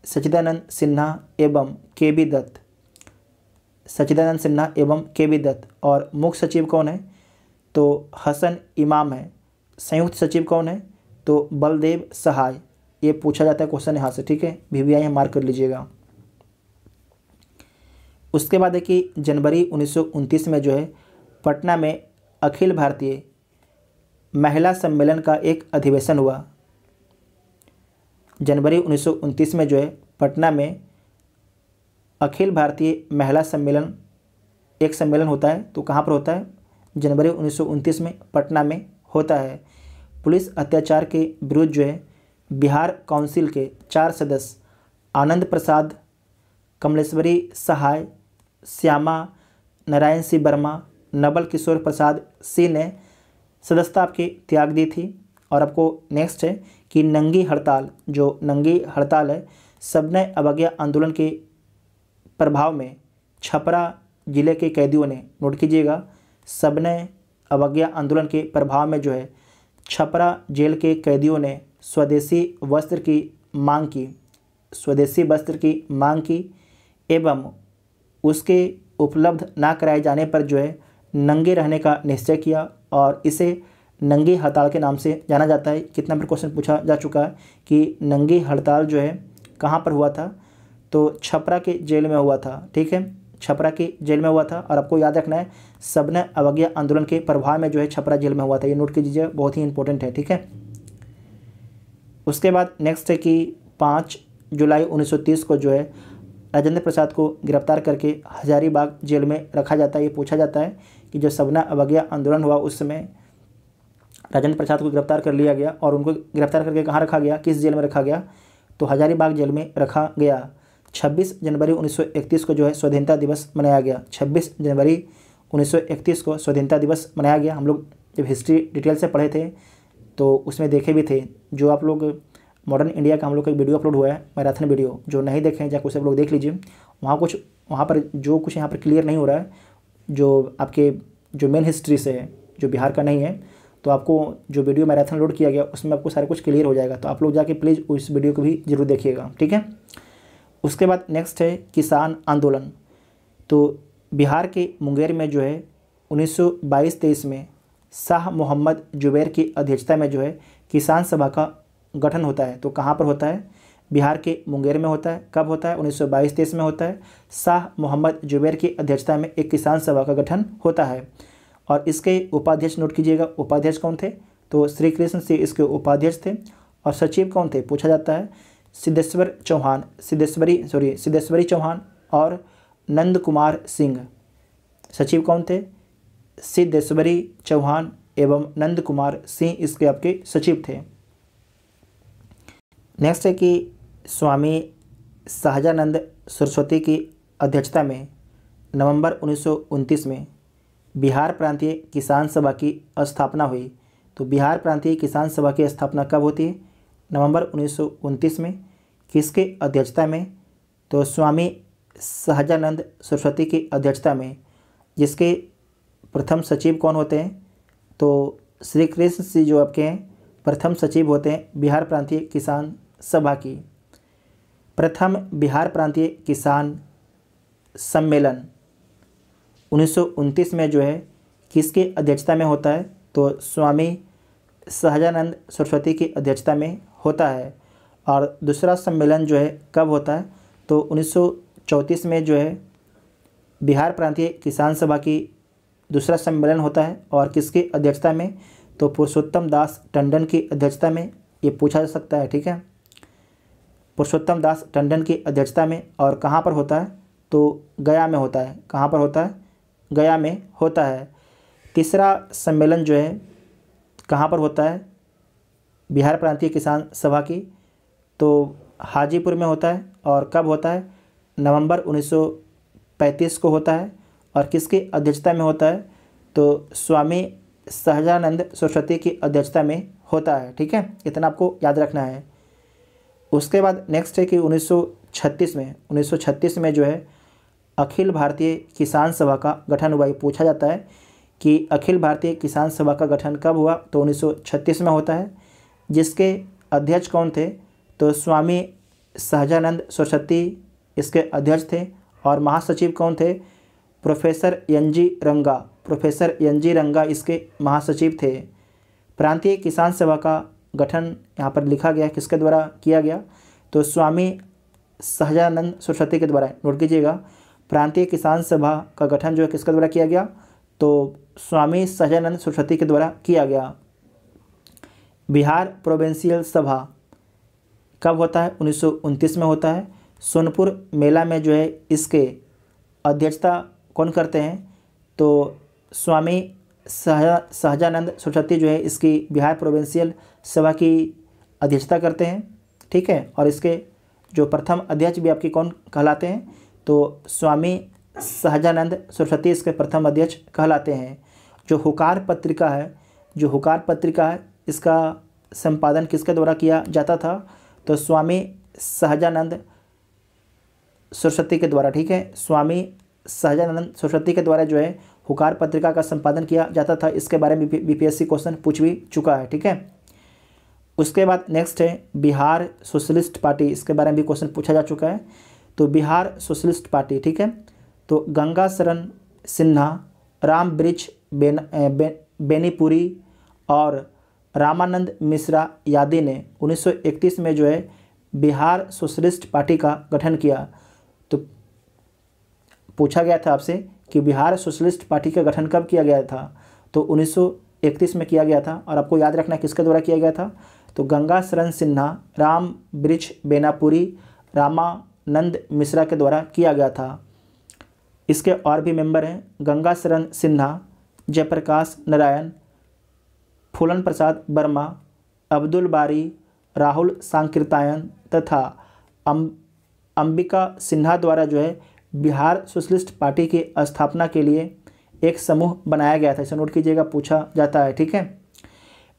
S1: सच्चिदानंद सिन्हा एवं KB दत्त। सच्चिदानंद सिन्हा एवं KB दत्त। और मुख्य सचिव कौन है? तो हसन इमाम है। संयुक्त सचिव कौन है? तो बलदेव सहाय। ये पूछा जाता है क्वेश्चन यहाँ से। ठीक है। VVI मार्क कर लीजिएगा। उसके बाद है कि जनवरी 1929 में जो है पटना में अखिल भारतीय महिला सम्मेलन का एक अधिवेशन हुआ। जनवरी 1929 में जो है पटना में अखिल भारतीय महिला सम्मेलन एक सम्मेलन होता है। तो कहाँ पर होता है? जनवरी 1929 में पटना में होता है। पुलिस अत्याचार के विरुद्ध जो है बिहार काउंसिल के 4 सदस्य आनंद प्रसाद, कमलेश्वरी सहाय, श्यामा नारायण सिंह वर्मा, नवल किशोर प्रसाद सिंह ने सदस्यता आपकी त्याग दी थी। और आपको नेक्स्ट है कि नंगी हड़ताल, जो नंगी हड़ताल है, सबने अवज्ञा आंदोलन के प्रभाव में छपरा जिले के कैदियों ने, नोट कीजिएगा, सबने अवज्ञा आंदोलन के प्रभाव में जो है छपरा जेल के कैदियों ने स्वदेशी वस्त्र की मांग की, स्वदेशी वस्त्र की मांग की एवं उसके उपलब्ध ना कराए जाने पर जो है नंगे रहने का निश्चय किया और इसे नंगी हड़ताल के नाम से जाना जाता है। कितना बार क्वेश्चन पूछा जा चुका है कि नंगी हड़ताल जो है कहाँ पर हुआ था, तो छपरा के जेल में हुआ था। ठीक है, छपरा की जेल में हुआ था और आपको याद रखना है सबने अवज्ञा आंदोलन के प्रभाव में जो है छपरा जेल में हुआ था, ये नोट कीजिए, बहुत ही इंपॉर्टेंट है। ठीक है, उसके बाद नेक्स्ट है कि 5 जुलाई 1930 को जो है राजेंद्र प्रसाद को गिरफ्तार करके हजारीबाग जेल में रखा जाता है। ये पूछा जाता है कि जब सबना अवज्ञा आंदोलन हुआ उस समय राजेंद्र प्रसाद को गिरफ्तार कर लिया गया और उनको गिरफ्तार करके कहाँ रखा गया, किस जेल में रखा गया, तो हजारीबाग जेल में रखा गया। 26 जनवरी 1931 को जो है स्वाधीनता दिवस मनाया गया। 26 जनवरी 1931 को स्वाधीनता दिवस मनाया गया। हम लोग जब हिस्ट्री डिटेल से पढ़े थे तो उसमें देखे भी थे, जो आप लोग मॉडर्न इंडिया का हम लोग का एक वीडियो अपलोड हुआ है, मैराथन वीडियो, जो नहीं देखें जाकर उसे आप लोग देख लीजिए। वहाँ पर जो कुछ यहाँ पर क्लियर नहीं हो रहा है, जो आपके जो मेन हिस्ट्री से है, जो बिहार का नहीं है, तो आपको जो वीडियो मैराथन लोड किया गया उसमें आपको सारा कुछ क्लियर हो जाएगा। तो आप लोग जाके प्लीज़ उस वीडियो को भी जरूर देखिएगा। ठीक है, उसके बाद नेक्स्ट है किसान आंदोलन। तो बिहार के मुंगेर में जो है 1922-23 में शाह मोहम्मद जुबैर की अध्यक्षता में जो है किसान सभा का गठन होता है। तो कहाँ पर होता है, बिहार के मुंगेर में होता है। कब होता है, 1922-23 में होता है। शाह मोहम्मद जुबैर की अध्यक्षता में एक किसान सभा का गठन होता है और इसके उपाध्यक्ष, नोट कीजिएगा, उपाध्यक्ष कौन थे, तो श्री कृष्ण सिंह इसके उपाध्यक्ष थे। और सचिव कौन थे, पूछा जाता है, सिद्धेश्वरी चौहान और नंद कुमार सिंह। सचिव कौन थे, सिद्धेश्वरी चौहान एवं नंद कुमार सिंह इसके आपके सचिव थे। नेक्स्ट है कि स्वामी सहजानंद सरस्वती की अध्यक्षता में नवंबर 1929 में बिहार प्रांतीय किसान सभा की स्थापना हुई। तो बिहार प्रांतीय किसान सभा की स्थापना कब होती है, नवंबर 1929 में। किसके अध्यक्षता में, तो स्वामी सहजानंद सरस्वती की अध्यक्षता में, जिसके प्रथम सचिव कौन होते हैं, तो श्री कृष्ण सिंह जो आपके हैं प्रथम सचिव होते हैं बिहार प्रांतीय किसान सभा की। प्रथम बिहार प्रांतीय किसान सम्मेलन 1929 में जो है किसके अध्यक्षता में होता है, तो स्वामी सहजानंद सरस्वती की अध्यक्षता में होता है। और दूसरा सम्मेलन जो है कब होता है, तो 1934 में जो है बिहार प्रांतीय किसान सभा की दूसरा सम्मेलन होता है और किसकी अध्यक्षता में, तो पुरुषोत्तम दास टंडन की अध्यक्षता में। ये पूछा जा सकता है। ठीक है, पुरुषोत्तम दास टंडन की अध्यक्षता में। और कहाँ पर होता है, तो गया में होता है। कहाँ पर होता है, गया में होता है। तीसरा सम्मेलन जो है कहाँ पर होता है, बिहार प्रांतीय किसान सभा की, तो हाजीपुर में होता है। और कब होता है, नवंबर 1935 को होता है। और किसकी अध्यक्षता में होता है, तो स्वामी सहजानंद सरस्वती की अध्यक्षता में होता है। ठीक है, इतना आपको याद रखना है। उसके बाद नेक्स्ट है कि 1936 में जो है अखिल भारतीय किसान सभा का गठन हुआ। ये पूछा जाता है कि अखिल भारतीय किसान सभा का गठन कब हुआ, तो 1936 में होता है। जिसके अध्यक्ष कौन थे, तो स्वामी सहजानंद सरस्वती इसके अध्यक्ष थे। और महासचिव कौन थे, प्रोफेसर एन जी रंगा इसके महासचिव थे। प्रांतीय किसान सभा का गठन यहाँ पर लिखा गया किसके द्वारा किया गया, तो स्वामी सहजानंद सरस्वती के द्वारा। नोट कीजिएगा, प्रांतीय किसान सभा का गठन जो है किसके द्वारा किया गया, तो स्वामी सहजानंद सरस्वती के द्वारा किया गया। बिहार प्रोविंशियल सभा कब होता है, 1929 में होता है। सोनपुर मेला में जो है इसके अध्यक्षता कौन करते हैं, तो स्वामी सहजानंद सरस्वती जो है इसकी बिहार प्रोविंशियल सभा की अध्यक्षता करते हैं। ठीक है, और इसके जो प्रथम अध्यक्ष भी आपके कौन कहलाते हैं, तो स्वामी सहजानंद सरस्वती इसके प्रथम अध्यक्ष कहलाते हैं। जो हुकार पत्रिका है इसका संपादन किसके द्वारा किया जाता था? तो स्वामी सहजानंद सरस्वती के द्वारा। ठीक है, स्वामी सहजानंद सरस्वती के द्वारा जो है हुकार पत्रिका का संपादन किया जाता था। इसके बारे में बीपीएससी क्वेश्चन पूछ भी चुका है। ठीक है, उसके बाद नेक्स्ट है बिहार सोशलिस्ट पार्टी। इसके बारे में भी क्वेश्चन पूछा जा चुका है। तो बिहार सोशलिस्ट पार्टी, ठीक है, तो गंगा शरण सिन्हा, राम वृक्ष बेनीपुरी और रामानंद मिश्रा यादी ने 1931 में जो है बिहार सोशलिस्ट पार्टी का गठन किया। तो पूछा गया था आपसे कि बिहार सोशलिस्ट पार्टी का गठन कब किया गया था? तो 1931 में किया गया था। और आपको याद रखना किसके द्वारा किया गया था? तो गंगा शरण सिन्हा, राम वृक्ष बेनीपुरी, रामानंद मिश्रा के द्वारा किया गया था। इसके और भी मेंबर हैं गंगा शरण सिन्हा, जयप्रकाश नारायण, फूलन प्रसाद वर्मा, अब्दुल बारी, राहुल सांकृत्यायन तथा अंबिका सिन्हा द्वारा जो है बिहार सोशलिस्ट पार्टी की स्थापना के लिए एक समूह बनाया गया था। इसे नोट कीजिएगा, पूछा जाता है। ठीक है,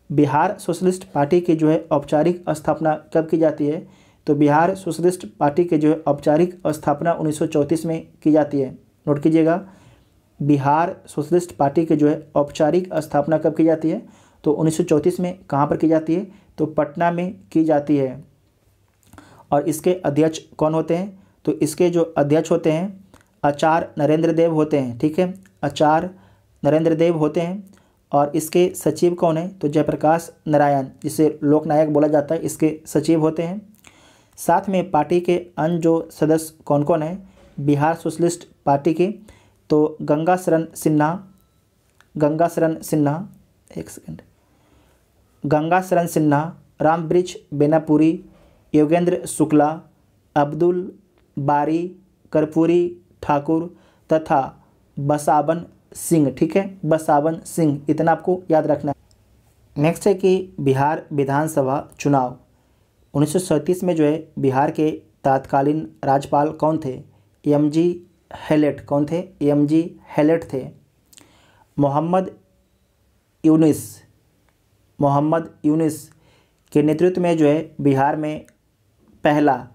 S1: बिहार सोशलिस्ट पार्टी की जो है औपचारिक स्थापना कब की जाती है? तो बिहार सोशलिस्ट पार्टी की जो है औपचारिक स्थापना 1934 में की जाती है। नोट कीजिएगा, बिहार सोशलिस्ट पार्टी की जो है औपचारिक स्थापना कब की जाती है? तो 1934 में। कहाँ पर की जाती है? तो पटना में की जाती है। और इसके अध्यक्ष कौन होते हैं? तो इसके जो अध्यक्ष होते हैं आचार्य नरेंद्र देव होते हैं। ठीक है, आचार्य नरेंद्र देव होते हैं। और इसके सचिव कौन है? तो जयप्रकाश नारायण, जिसे लोकनायक बोला जाता है, इसके सचिव होते हैं। साथ में पार्टी के अन्य जो सदस्य कौन कौन है बिहार सोशलिस्ट पार्टी के? तो गंगा शरण सिन्हा, राम वृक्ष बेनीपुरी, योगेंद्र शुक्ला, अब्दुल बारी, कर्पूरी ठाकुर तथा बसावन सिंह। ठीक है, बसावन सिंह, इतना आपको याद रखना है। नेक्स्ट है कि बिहार विधानसभा चुनाव 1937 में जो है बिहार के तत्कालीन राज्यपाल कौन थे? MG Hallett. कौन थे? एमजी हैलेट थे। मोहम्मद यूनिस के नेतृत्व में जो है बिहार में पहला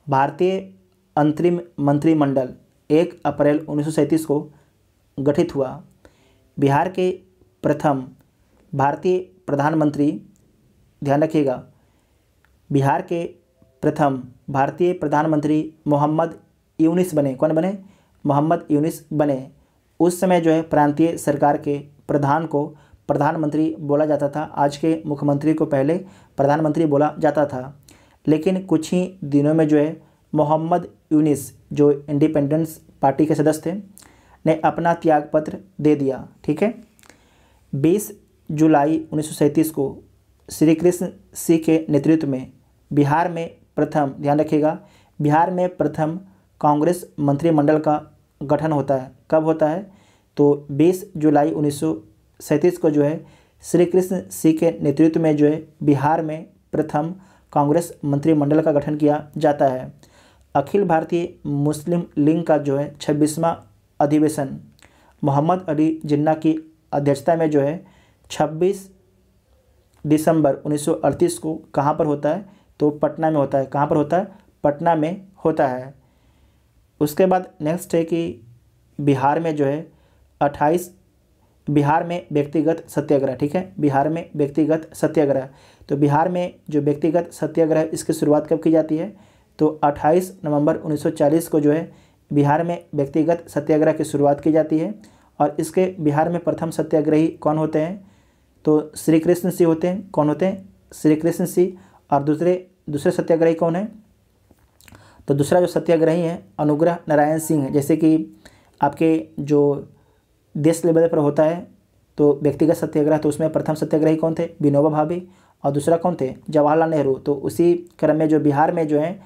S1: भारतीय अंतरिम मंत्रिमंडल 1 अप्रैल 1937 को गठित हुआ। बिहार के प्रथम भारतीय प्रधानमंत्री, ध्यान रखिएगा, बिहार के प्रथम भारतीय प्रधानमंत्री मोहम्मद यूनिस बने। कौन बने? मोहम्मद यूनिस बने। उस समय जो है प्रांतीय सरकार के प्रधान को प्रधानमंत्री बोला जाता था। आज के मुख्यमंत्री को पहले प्रधानमंत्री बोला जाता था। लेकिन कुछ ही दिनों में जो है मोहम्मद यूनिस, जो इंडिपेंडेंस पार्टी के सदस्य थे, ने अपना त्यागपत्र दे दिया। ठीक है, 20 जुलाई 1937 को श्री कृष्ण सिंह के नेतृत्व में बिहार में प्रथम, ध्यान रखिएगा, बिहार में प्रथम कांग्रेस मंत्रिमंडल का गठन होता है। कब होता है? तो 20 जुलाई 1937 को जो है श्री कृष्ण सिंह के नेतृत्व में जो है बिहार में प्रथम कांग्रेस मंत्रिमंडल का गठन किया जाता है। अखिल भारतीय मुस्लिम लीग का जो है 26वां अधिवेशन मोहम्मद अली जिन्ना की अध्यक्षता में जो है 26 दिसंबर 1938 को कहाँ पर होता है? तो पटना में होता है। कहाँ पर होता है? पटना में होता है। उसके बाद नेक्स्ट है कि बिहार में जो है 28 बिहार में व्यक्तिगत सत्याग्रह। ठीक है, बिहार में व्यक्तिगत सत्याग्रह। तो बिहार में जो व्यक्तिगत सत्याग्रह इसकी शुरुआत कब की जाती है? तो 28 नवंबर 1940 को जो है बिहार में व्यक्तिगत सत्याग्रह की शुरुआत की जाती है। और इसके बिहार में प्रथम सत्याग्रही कौन होते हैं? तो श्री कृष्ण सिंह होते हैं। कौन होते हैं? श्री कृष्ण सिंह। और दूसरे सत्याग्रही कौन है? तो दूसरा जो सत्याग्रही है अनुग्रह नारायण सिंह है। जैसे कि आपके जो देश लेवल पर होता है तो व्यक्तिगत सत्याग्रह, तो उसमें प्रथम सत्याग्रही कौन थे? विनोबा भावे। और दूसरा कौन थे? जवाहरलाल नेहरू। तो उसी क्रम में जो बिहार में जो है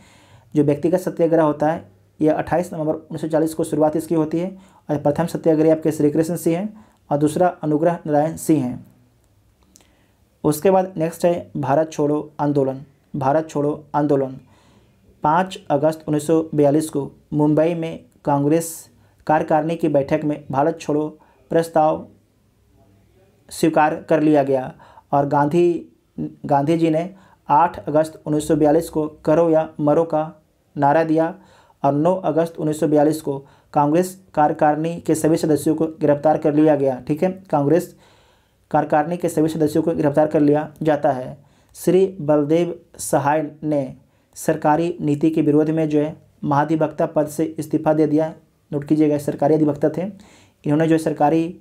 S1: जो व्यक्तिगत सत्याग्रह होता है ये 28 नवंबर 1940 को शुरुआत इसकी होती है। और प्रथम सत्याग्रही आपके श्री कृष्ण सिंह हैं और दूसरा अनुग्रह नारायण सिंह हैं। उसके बाद नेक्स्ट है भारत छोड़ो आंदोलन। भारत छोड़ो आंदोलन 5 अगस्त 1942 को मुंबई में कांग्रेस कार्यकारिणी की बैठक में भारत छोड़ो प्रस्ताव स्वीकार कर लिया गया और गांधी जी ने 8 अगस्त 1942 को करो या मरो का नारा दिया और 9 अगस्त 1942 को कांग्रेस कार्यकारिणी के सभी सदस्यों को गिरफ्तार कर लिया गया। ठीक है, कांग्रेस कार्यकारिणी के सभी सदस्यों को गिरफ्तार कर लिया जाता है। श्री बलदेव सहाय ने सरकारी नीति के विरोध में जो है महाधिवक्ता पद से इस्तीफा दे दिया। नोट कीजिएगा, सरकारी अधिवक्ता थे, इन्होंने जो सरकारी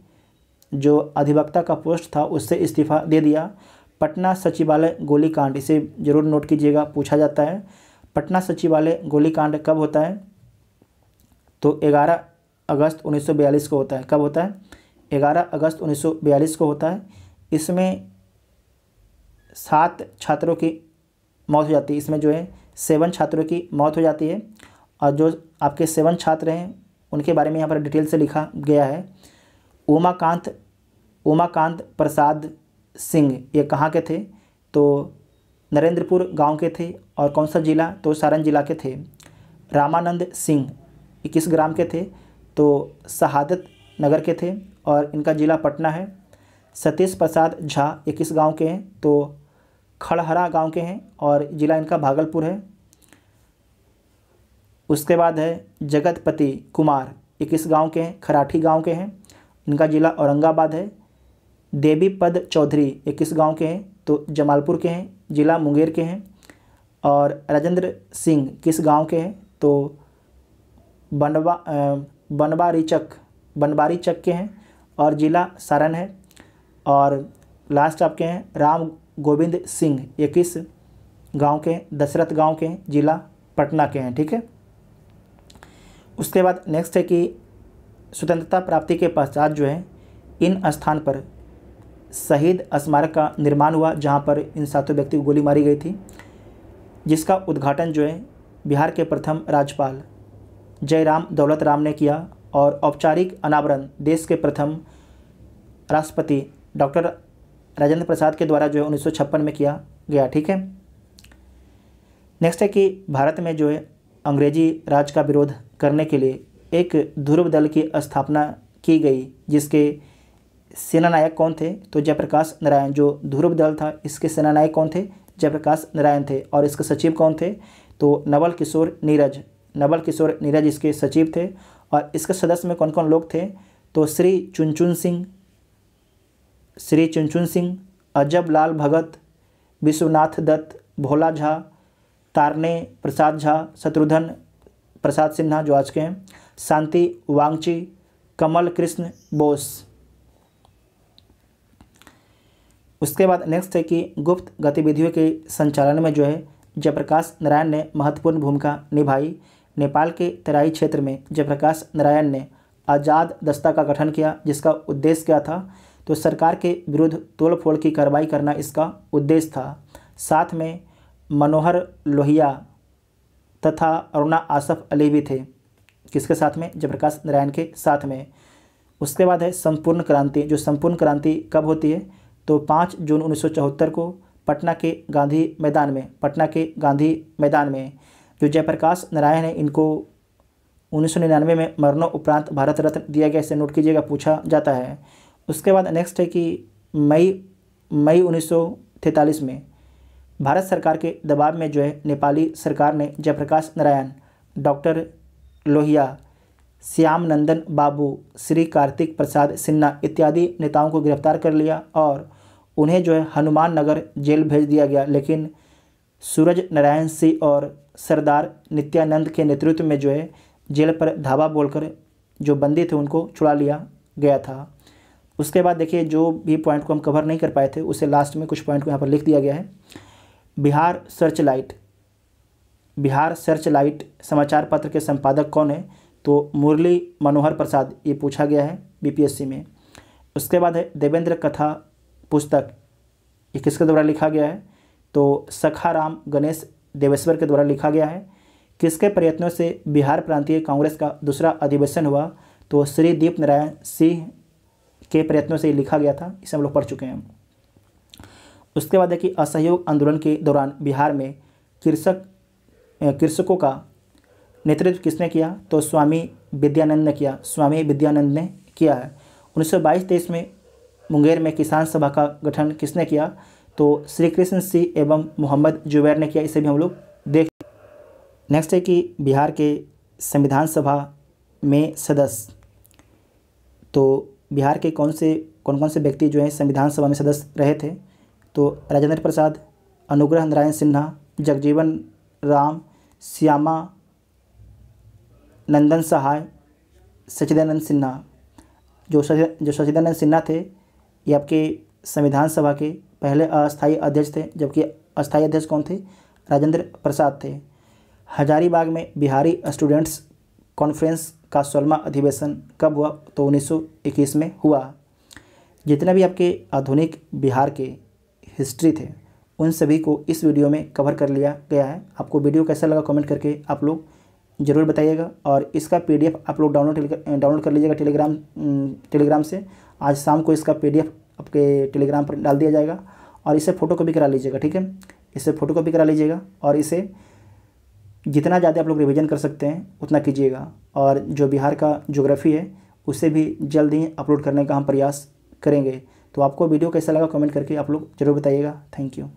S1: जो अधिवक्ता का पोस्ट था उससे इस्तीफा दे दिया। पटना सचिवालय गोलीकांड, इसे जरूर नोट कीजिएगा, पूछा जाता है। पटना सचिवालय गोलीकांड कब होता है? तो 11 अगस्त 1942 को होता है। कब होता है? 11 अगस्त 1942 को होता है। इसमें 7 छात्रों की मौत हो जाती है। इसमें जो है 7 छात्रों की मौत हो जाती है और जो आपके 7 छात्र हैं उनके बारे में यहाँ पर डिटेल से लिखा गया है। उमाकांत प्रसाद सिंह, ये कहाँ के थे? तो नरेंद्रपुर गांव के थे। और कौन सा जिला? तो सारण जिला के थे। रामानंद सिंह, ये किस ग्राम के थे? तो शहादत नगर के थे और इनका जिला पटना है। सतीश प्रसाद झा, ये किस गांव के हैं? तो खड़हरा गांव के हैं और जिला इनका भागलपुर है। उसके बाद है जगतपति कुमार, ये किस गांव के हैं? खराठी गांव के हैं, इनका जिला औरंगाबाद है। देवी पद चौधरी, ये किस गांव के हैं? तो जमालपुर के हैं, जिला मुंगेर के हैं। और राजेंद्र सिंह किस गांव के हैं? तो बनबारी चक के हैं और जिला सारण है। और लास्ट आपके हैं राम गोविंद सिंह, ये किस गांव के हैं? दशरथ गांव के हैं, जिला पटना के हैं। ठीक है, उसके बाद नेक्स्ट है कि स्वतंत्रता प्राप्ति के पश्चात जो है इन स्थान पर शहीद स्मारक का निर्माण हुआ जहां पर इन 7 व्यक्ति को गोली मारी गई थी, जिसका उद्घाटन जो है बिहार के प्रथम राज्यपाल जयराम दौलत राम ने किया और औपचारिक अनावरण देश के प्रथम राष्ट्रपति डॉक्टर राजेंद्र प्रसाद के द्वारा जो है 1956 में किया गया। ठीक है, नेक्स्ट है कि भारत में जो है अंग्रेजी राज का विरोध करने के लिए एक ध्रुव दल की स्थापना की गई, जिसके सेनानायक कौन थे? तो जयप्रकाश नारायण। जो ध्रुव दल था इसके सेनानायक कौन थे? जयप्रकाश नारायण थे। और इसके सचिव कौन थे? तो नवल किशोर नीरज इसके सचिव थे। और इसके सदस्य में कौन कौन लोग थे? तो श्री चुनचुन सिंह, अजब लाल भगत, विश्वनाथ दत्त, भोला झा, तारने प्रसाद झा, शत्रुघ्न प्रसाद सिन्हा जो आज के हैं, शांति वांगची, कमल कृष्ण बोस। उसके बाद नेक्स्ट है कि गुप्त गतिविधियों के संचालन में जो है जयप्रकाश नारायण ने महत्वपूर्ण भूमिका निभाई। नेपाल के तराई क्षेत्र में जयप्रकाश नारायण ने आज़ाद दस्ता का गठन किया, जिसका उद्देश्य क्या था? तो सरकार के विरुद्ध तोड़फोड़ की कार्रवाई करना इसका उद्देश्य था। साथ में मनोहर लोहिया तथा अरुणा आसफ अली भी थे। किसके साथ में? जयप्रकाश नारायण के साथ में। उसके बाद है संपूर्ण क्रांति। जो संपूर्ण क्रांति कब होती है? तो 5 जून 1974 को पटना के गांधी मैदान में जो जयप्रकाश नारायण है इनको 1999 में मरणोपरांत भारत रत्न दिया गया। इसे नोट कीजिएगा, पूछा जाता है। उसके बाद नेक्स्ट है कि मई 1943 में भारत सरकार के दबाव में जो है नेपाली सरकार ने जयप्रकाश नारायण, डॉक्टर लोहिया, श्याम नंदन बाबू, श्री कार्तिक प्रसाद सिन्हा इत्यादि नेताओं को गिरफ्तार कर लिया और उन्हें जो है हनुमान नगर जेल भेज दिया गया। लेकिन सूरज नारायण सिंह और सरदार नित्यानंद के नेतृत्व में जो है जेल पर धावा बोलकर जो बंदी थे उनको छुड़ा लिया गया था। उसके बाद देखिए जो भी पॉइंट को हम कवर नहीं कर पाए थे उसे लास्ट में कुछ पॉइंट को यहाँ पर लिख दिया गया है। बिहार सर्चलाइट समाचार पत्र के संपादक कौन है? तो मुरली मनोहर प्रसाद, ये पूछा गया है बीपीएससी में। उसके बाद है देवेंद्र कथा पुस्तक, ये किसके द्वारा लिखा गया है? तो सखाराम गणेश देवेश्वर के द्वारा लिखा गया है। किसके प्रयत्नों से बिहार प्रांतीय कांग्रेस का दूसरा अधिवेशन हुआ? तो श्री दीप नारायण सिंह के प्रयत्नों से लिखा गया था। इसे हम लोग पढ़ चुके हैं। उसके बाद है कि असहयोग आंदोलन के दौरान बिहार में कृषकों का नेतृत्व किसने किया? तो स्वामी विद्यानंद ने किया, स्वामी विद्यानंद ने किया है। 1922-23 में मुंगेर में किसान सभा का गठन किसने किया? तो श्री कृष्ण सिंह एवं मोहम्मद जुबैर ने किया। इसे भी हम लोग देख। नेक्स्ट है कि बिहार के संविधान सभा में सदस्य, तो बिहार के कौन कौन से व्यक्ति जो हैं संविधान सभा में सदस्य रहे थे? तो राजेंद्र प्रसाद, अनुग्रह नारायण सिन्हा, जगजीवन राम, श्यामा नंदन सहाय, सच्चिदानंद सिन्हा। जो सच्चिदानंद सिन्हा थे ये आपके संविधान सभा के पहले अस्थायी अध्यक्ष थे, जबकि अस्थायी अध्यक्ष कौन थे? राजेंद्र प्रसाद थे। हजारीबाग में बिहारी स्टूडेंट्स कॉन्फ्रेंस का 16वां अधिवेशन कब हुआ? तो 1921 में हुआ। जितने भी आपके आधुनिक बिहार के हिस्ट्री थे उन सभी को इस वीडियो में कवर कर लिया गया है। आपको वीडियो कैसा लगा कमेंट करके आप लोग ज़रूर बताइएगा, और इसका PDF आप लोग डाउनलोड कर लीजिएगा टेलीग्राम से। आज शाम को इसका PDF आपके टेलीग्राम पर डाल दिया जाएगा, और इसे फ़ोटोकॉपी करा लीजिएगा, ठीक है। इसे फ़ोटोकॉपी करा लीजिएगा और इसे जितना ज़्यादा आप लोग रिवीजन कर सकते हैं उतना कीजिएगा। और जो बिहार का ज्योग्राफी है उसे भी जल्द ही अपलोड करने का हम प्रयास करेंगे। तो आपको वीडियो कैसा लगा कमेंट करके आप लोग ज़रूर बताइएगा। Thank you.